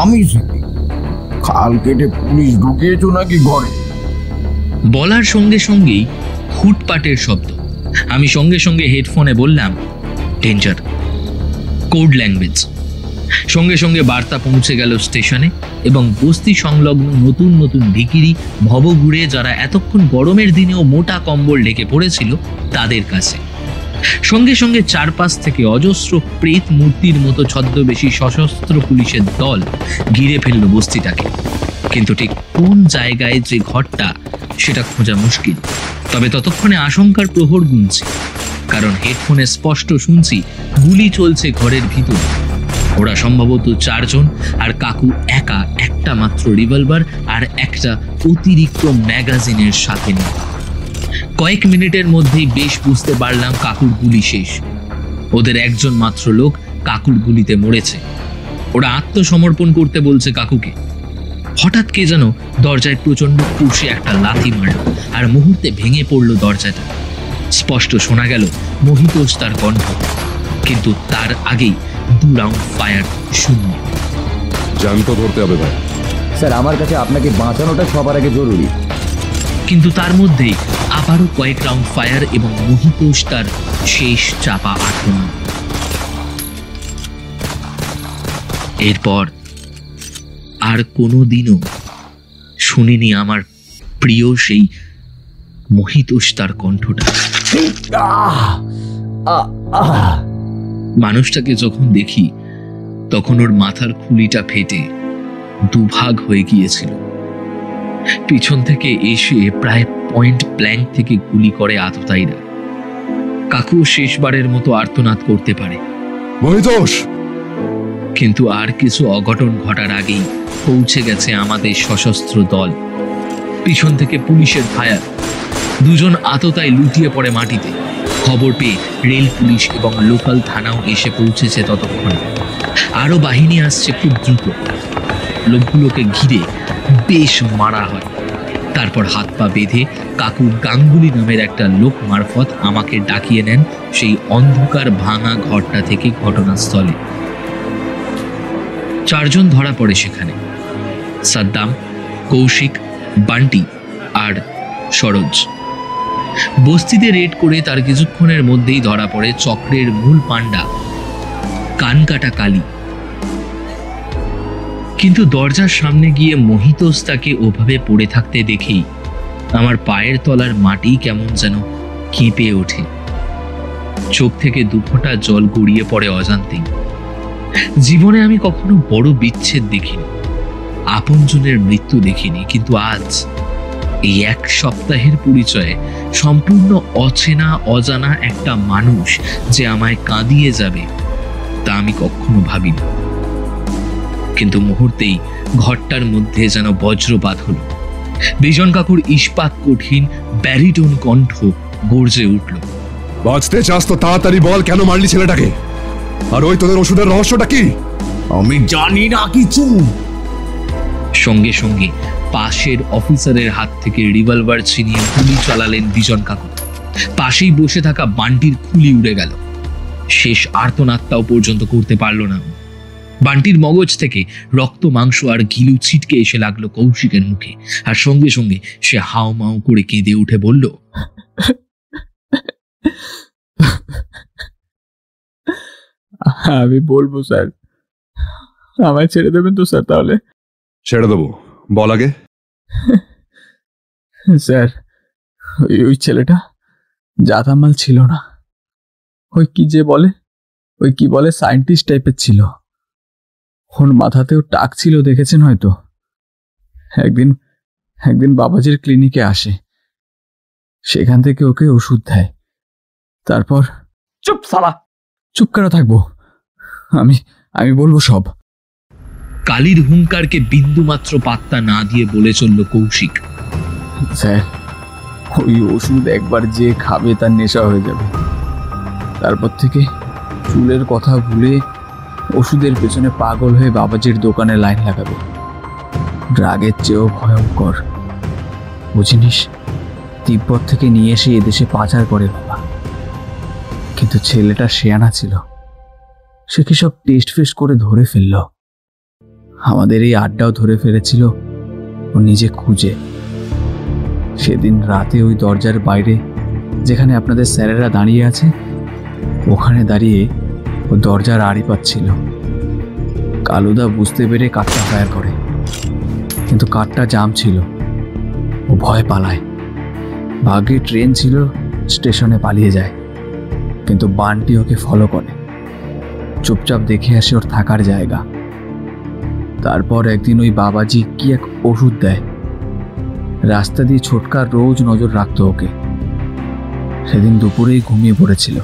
আমি সিদ্দিক। খাল কেটে পুলিশ ঢুকিয়েছো নাকি ঘরে? বলার সঙ্গে সঙ্গেই হুটপাটের শব্দ। আমি সঙ্গে সঙ্গে হেডফোনে বললাম, ডেঞ্জার, কোড ল্যাঙ্গুয়েজ। সঙ্গে সঙ্গে বার্তা পৌঁছে গেল স্টেশনে এবং বস্তি সংলগ্ন নতুন নতুন ভিখিরি ভবঘুরে যারা এতক্ষণ গরমের দিনেও মোটা কম্বল ঢেকে পড়েছিল তাদের কাছে। সঙ্গে সঙ্গে চারপাশ থেকে অজস্র প্রেত মূর্তির মতো ছদ্মবেশী সশস্ত্র পুলিশের দল ঘিরে ফেলল বস্তিটাকে। কিন্তু ঠিক কোন জায়গায় যে ঘরটা সেটা খোঁজা মুশকিল। তবে ততক্ষণে আশঙ্কার প্রহর গুনছে, কারণ হেডফোনে স্পষ্ট শুনছি গুলি চলছে ঘরের ভিতর। ওরা সম্ভবত 4 জন, আর কাকু একা একটা মাত্র রিভলভার আর একটা অতিরিক্ত ম্যাগাজিনের সাথে নিয়ে। কয়েক মিনিটের মধ্যেই বেশ বুঝতে পারলাম কাকুর গুলি শেষ। ওদের একজন মাত্র লোক কাকুর গুলিতে মরেছে। ওরা আত্মসমর্পণ করতে বলছে কাকুকে। হঠাৎ কে যেন দরজায় প্রচন্ড পুষে একটা লাথি মারল, আর মুহূর্তে ভেঙে পড়ল দরজাটা। স্পষ্ট শোনা গেল মহিতোষ তার কণ্ঠ, কিন্তু তার আগেই 2 রাউন্ড ফায়ার শূন্য। জ্যান্ত ধরতে হবে ভাই। স্যার, আমার কাছে আপনাকে বাঁচানোটা সবার আগে জরুরি। কিন্তু তার মধ্যেই আবারও কয়েক রাউন্ড ফায়ার এবং মহিতোষ তার শেষ চাপা আক্রমণ। এরপর আর কোনোদিনও শুনিনি আমার প্রিয় সেই মহিতোষ তার কণ্ঠটা। মানুষটাকে যখন দেখি তখন ওর মাথার খুলিটা ফেটে দুভাগ হয়ে গিয়েছিল। পিছন থেকে এসে প্রায় পয়েন্ট ব্ল্যাঙ্ক থেকে গুলি করে আততায়ীরা। কাকু শেষবারের মতো আর্তনাদ করতে পারে, মহিতোষ! কিন্তু আর কিছু অঘটন ঘটার আগেই পৌঁছে গেছে আমাদের সশস্ত্র দল। পিছন থেকে পুলিশের ফায়ার, 2 জন আততায়ী লুটিয়ে পড়ে মাটিতে। খবর পেয়ে রেল পুলিশ এবং লোকাল থানাও এসে পৌঁছেছে ততক্ষণ। আরো বাহিনী আসছে খুব দ্রুত। লোকগুলোকে ঘিরে বেশ মারা হয়। তারপর হাত পা বেঁধে কাকু গাঙ্গুলি নামের একটা লোক মারফত আমাকে ডাকিয়ে নেন সেই অন্ধকার ভাঙা ঘরটা থেকে ঘটনাস্থলে। 4 জন ধরা পড়ে সেখানে, সাদ্দাম, কৌশিক, বান্টি আর সরোজ। বস্তিতে রেড করে তার কিছুক্ষণের মধ্যেই ধরা পড়ে চক্রের মূল পান্ডা কানকাটা কালী। কিন্তু দরজার সামনে গিয়ে মহিতোষ তাকে ওভাবে পড়ে থাকতে দেখেই আমার পায়ের তলার মাটি কেমন যেন কেঁপে ওঠে। চোখ থেকে 2 ফোঁটা জল গড়িয়ে পড়ে অজান্তেই। জীবনে আমি কখনো বড় বিচ্ছেদ দেখিনি, আপনজনের মৃত্যু দেখিনি, কিন্তু আজ এই 1 সপ্তাহের পরিচয়ে সম্পূর্ণ অচেনা অজানা একটা মানুষ যে আমায় কাঁদিয়ে যাবে তা আমি কখনো ভাবিনি। কিন্তু মুহূর্তেই ঘরটার মধ্যে যেন বজ্রপাত হলো। বিজন কাকুর ইস্পাত কঠিন ব্যারিটোন কণ্ঠ গর্জে উঠল, বাঁচতে চাস তো তাড়াতাড়ি বল, কেন মারলি ছেলেটাকে? আর ওই তোদের ওষুধের রহস্যটা কি? আমি জানি না কিছু। সঙ্গে সঙ্গে পাশের অফিসারের হাত থেকে রিভলভার ছিনিয়ে গুলি চালালেন বিজন কাকু। পাশেই বসে থাকা বান্টির খুলি উড়ে গেল। শেষ আর্তনাদটাও পর্যন্ত করতে পারল না। বান্টির মগজ থেকে রক্ত, মাংস আর ঘিলু ছিটকে এসে লাগলো কৌশিকের মুখে, আর সঙ্গে সঙ্গে সে হাও মাও করে কেঁদে উঠে বলল, আমি বলবো স্যার, আমায় ছেড়ে দেবেন তো স্যার? তাহলে ছেড়ে দেবো, বল আগে। স্যার, ওই ছেলেটা জাতামাল ছিল না। ওই কি বলে সায়েন্টিস্ট টাইপের ছিল। ওর মাথাতেও টাক ছিল, দেখেছেন হয়তো। একদিন বাবাজির ক্লিনিকে আসে, সেখান থেকে ওকে ওষুধ দেয়। তারপর চুপ সালা, চুপ করে থাকবো? আমি বলবো সব। কালীর হুঙ্কারকে বিন্দুমাত্র পাত্তা না দিয়ে বলে চলল কৌশিক, স্যার, ওই ওষুধ একবার যে খাবে তার নেশা হয়ে যাবে। তারপর থেকে চুলের কথা ভুলে ওষুধের পেছনে পাগল হয়ে বাবাজির দোকানে লাইন লাগাবে। ড্রাগের চেয়েও ভয়ঙ্কর। ও জিনিস তিব্বত থেকে নিয়ে এসে এদেশে পাচার করে বাবা। কিন্তু ছেলেটা শেয়ানা ছিল, সে কি সব টেস্ট ফেস্ট করে ধরে ফেলল। আমাদের এই আড্ডাও ধরে ফেলেছিল ও নিজে খুঁজে। সেদিন রাতে ওই দরজার বাইরে যেখানে আপনাদের স্যারেরা দাঁড়িয়ে আছে, ওখানে দাঁড়িয়ে ও দরজার আড়ি পাচ্ছিল। কালুদা বুঝতে পেরে কাঠটা ফায়ার করে, কিন্তু কাঠটা জাম ছিল। ও ভয় পালায়। ভাগ্যে ট্রেন ছিল, স্টেশনে পালিয়ে যায়। কিন্তু বান্টি ওকে ফলো করে, চুপচাপ দেখে আসে ওর থাকার জায়গা। তারপর একদিন ওই বাবাজি কি এক ওষুধ দেয়। রাস্তা দিয়ে ছোটকা রোজ নজর রাখতো ওকে। সেদিন দুপুরেই ঘুমিয়ে পড়েছিল,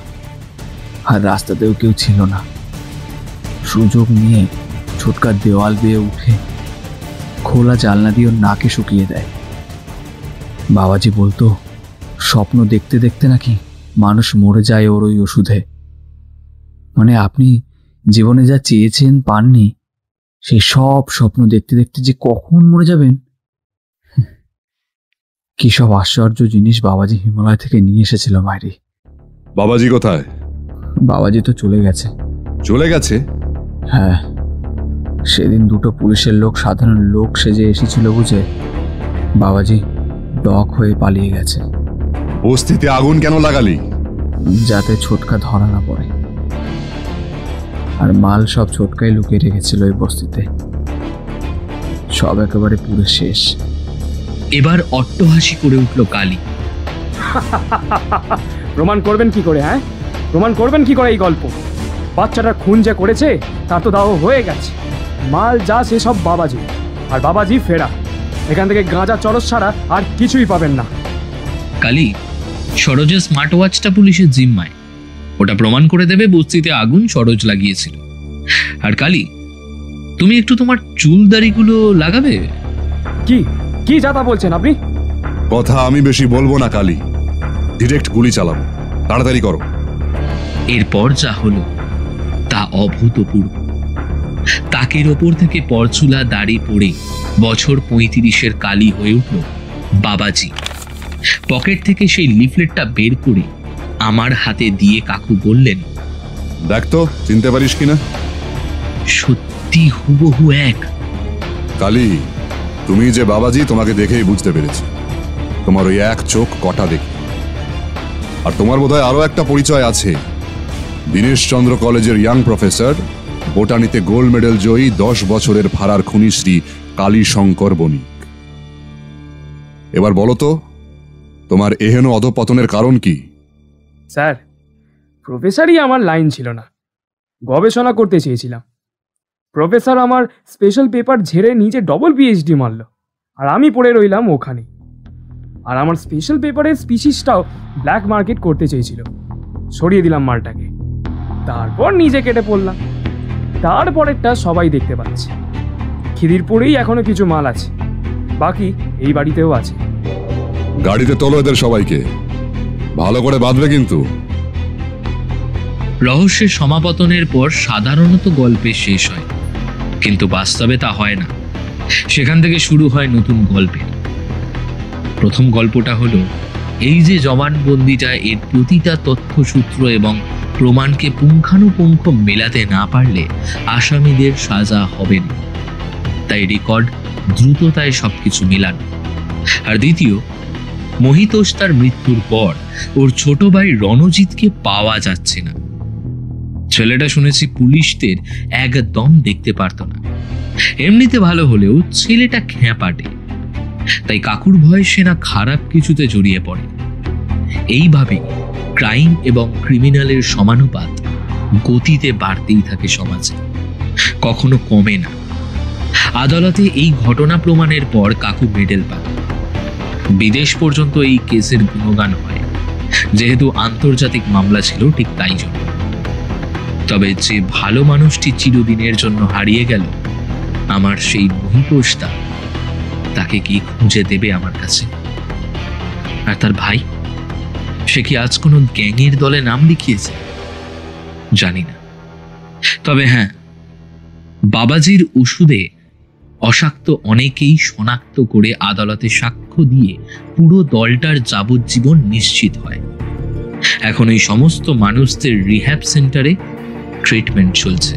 আর রাস্তাতেও কেউ ছিল না। সুযোগ নিয়ে ছোটকার দেওয়াল বেয়ে উঠে খোলা জানলা দিয়ে ওর নাকে শুকিয়ে দেয়। বাবাজি বলতো স্বপ্ন দেখতে দেখতে নাকি মানুষ মরে যায় ওর ওই ওষুধে। মানে আপনি জীবনে যা চেয়েছেন পাননি, সেই সব স্বপ্ন দেখতে দেখতে যে কখন মরে যাবেন। কি সব আশ্চর্য জিনিস বাবাজি হিমালয় থেকে নিয়ে এসেছিল মাইরি। বাবাজি কোথায়? বাবাজি তো চলে গেছে। চলে গেছে? হ্যাঁ, সেদিন দুটো পুলিশের লোক সাধারণ লোক সেজে এসেছিল বুঝে, বাবাজি ডক হয়ে পালিয়ে গেছে। বস্তিতে আগুন কেন লাগালি? যাতে ছোটকা ধরা না পড়ে। আর মাল সব ছোটকাই লুকিয়ে রেখেছিল ওই বস্তিতে। সব একেবারে পুরো শেষ। এবার অট্টহাসি করে উঠল কালী। প্রমাণ করবেন কি করে? হ্যাঁ, প্রমাণ করবেন কি করে এই গল্প? বাচ্চাটার খুন যে করেছে তার তো দাও হয়ে গেছে। মাল যা সেসব বাবাজি, আর বাবাজি ফেরা। এখান থেকে গাঁজা চরস ছাড়া আর কিছুই পাবেন না। কালী, সরোজের স্মার্ট ওয়াচটা পুলিশের জিম্মায়। ওটা প্রমাণ করে দেবে বস্তিতে আগুন সরোজ লাগিয়েছিল। আর কালী, তুমি একটু তোমার চুল দাড়িগুলো লাগাবে? কি কি যাতা বলছেন আপনি? কথা আমি বেশি বলবো না কালী, ডিরেক্ট গুলি চালাবো। তাড়াতাড়ি করো। এরপর যা হলো তা অভূতপূর্ব। তাকের ওপর থেকে পরচুলা দাড়ি পড়ে বছর 35-এর কালী হয়ে উঠল বাবাজি। পকেট থেকে সেই লিফলেটটা বের করে আমার হাতে দিয়ে কাকু বললেন, দেখ তো চিনতে পারিস কিনা। সত্যি হুবহু এক। কালী, তুমি যে বাবাজি তোমাকে দেখেই বুঝতে পেরেছি। তোমার ওই এক চোখ কটা দেখে। আর তোমার বোধহয় আরো একটা পরিচয় আছে। দীনেশচন্দ্র কলেজের ইয়াং প্রফেসর, বোটানিতে গোল্ড মেডেল জয়ী 10 বছরের ফারার খুনিশ্রী কালী শঙ্কর বণিক। এবার বলো তো, তোমার এহেন অধপতনের কারণ কি? স্যার, প্রফেসরই আমার লাইন ছিল না। গবেষণা করতে চেয়েছিলাম। প্রফেসর আমার স্পেশাল পেপার ঝেড়ে নিজে ডবল পিএইচডি মারল, আর আমি পড়ে রইলাম ওখানে। আর আমার স্পেশাল পেপারের স্পিসিসটাও ব্ল্যাক মার্কেট করতে চেয়েছিল। সরিয়ে দিলাম মালটাকে, তারপর নিজে কেটে পড়লাম। তারপরেরটা সবাই দেখতে পাচ্ছে। খিদিরপুরেই এখনো কিছু মাল আছে, বাকি এই বাড়িতেও আছে। গাড়িতে তোলো এদের সবাইকে, ভালো করে বাঁধবে কিন্তু। রহস্যের সমাপতনের পর সাধারণত গল্পে শেষ হয়, কিন্তু বাস্তবে তা হয় না। সেখান থেকে শুরু হয় নতুন গল্পের। প্রথম গল্পটা হলো এই যে জবানবন্দিটা, এর প্রতিটা তথ্যসূত্র এবং প্রমাণকে পুঙ্খানুপুঙ্খ মেলাতে না পারলে আসামিদের সাজা হবে না, তাই রেকর্ড দ্রুততায় সবকিছু মেলানো। আর দ্বিতীয়, মহিতোষ তার মৃত্যুর পর ওর ছোট ভাই রণজিৎকে পাওয়া যাচ্ছে না। ছেলেটা শুনেছি পুলিশদের একদম দেখতে পারত না। এমনিতে ভালো হলেও ছেলেটা খ্যাপাটে, তাই কাকুর ভয়ে সে না খারাপ কিছুতে জড়িয়ে পড়ে। এইভাবে ক্রাইম এবং ক্রিমিনালের সমানুপাত গতিতে বাড়তেই থাকে সমাজে, কখনো কমে না। আদালতে এই ঘটনা প্রমাণের পর কাকু মেডেল পান। বিদেশ পর্যন্ত এই কেসের গুণগান হয়, যেহেতু আন্তর্জাতিক মামলা ছিল ঠিক তাই জন্য। তবে যে ভালো মানুষটি চিরদিনের জন্য হারিয়ে গেল, আমার সেই মহিতোষটা, তাকে কি খুঁজে দেবে আমার কাছে? আর তার ভাই, সে কি আজ কোনো গ্যাংয়ের দলে নাম লিখিয়েছে? জানি না। তবে হ্যাঁ, বাবাজির ওষুধে অশাক্ত অনেকেই শনাক্ত করে আদালতে সাক্ষ্য দিয়ে পুরো দলটার যাবজ্জীবন নিশ্চিত হয়। এখন এই সমস্ত মানুষদের রিহ্যাব সেন্টারে ট্রিটমেন্ট চলছে।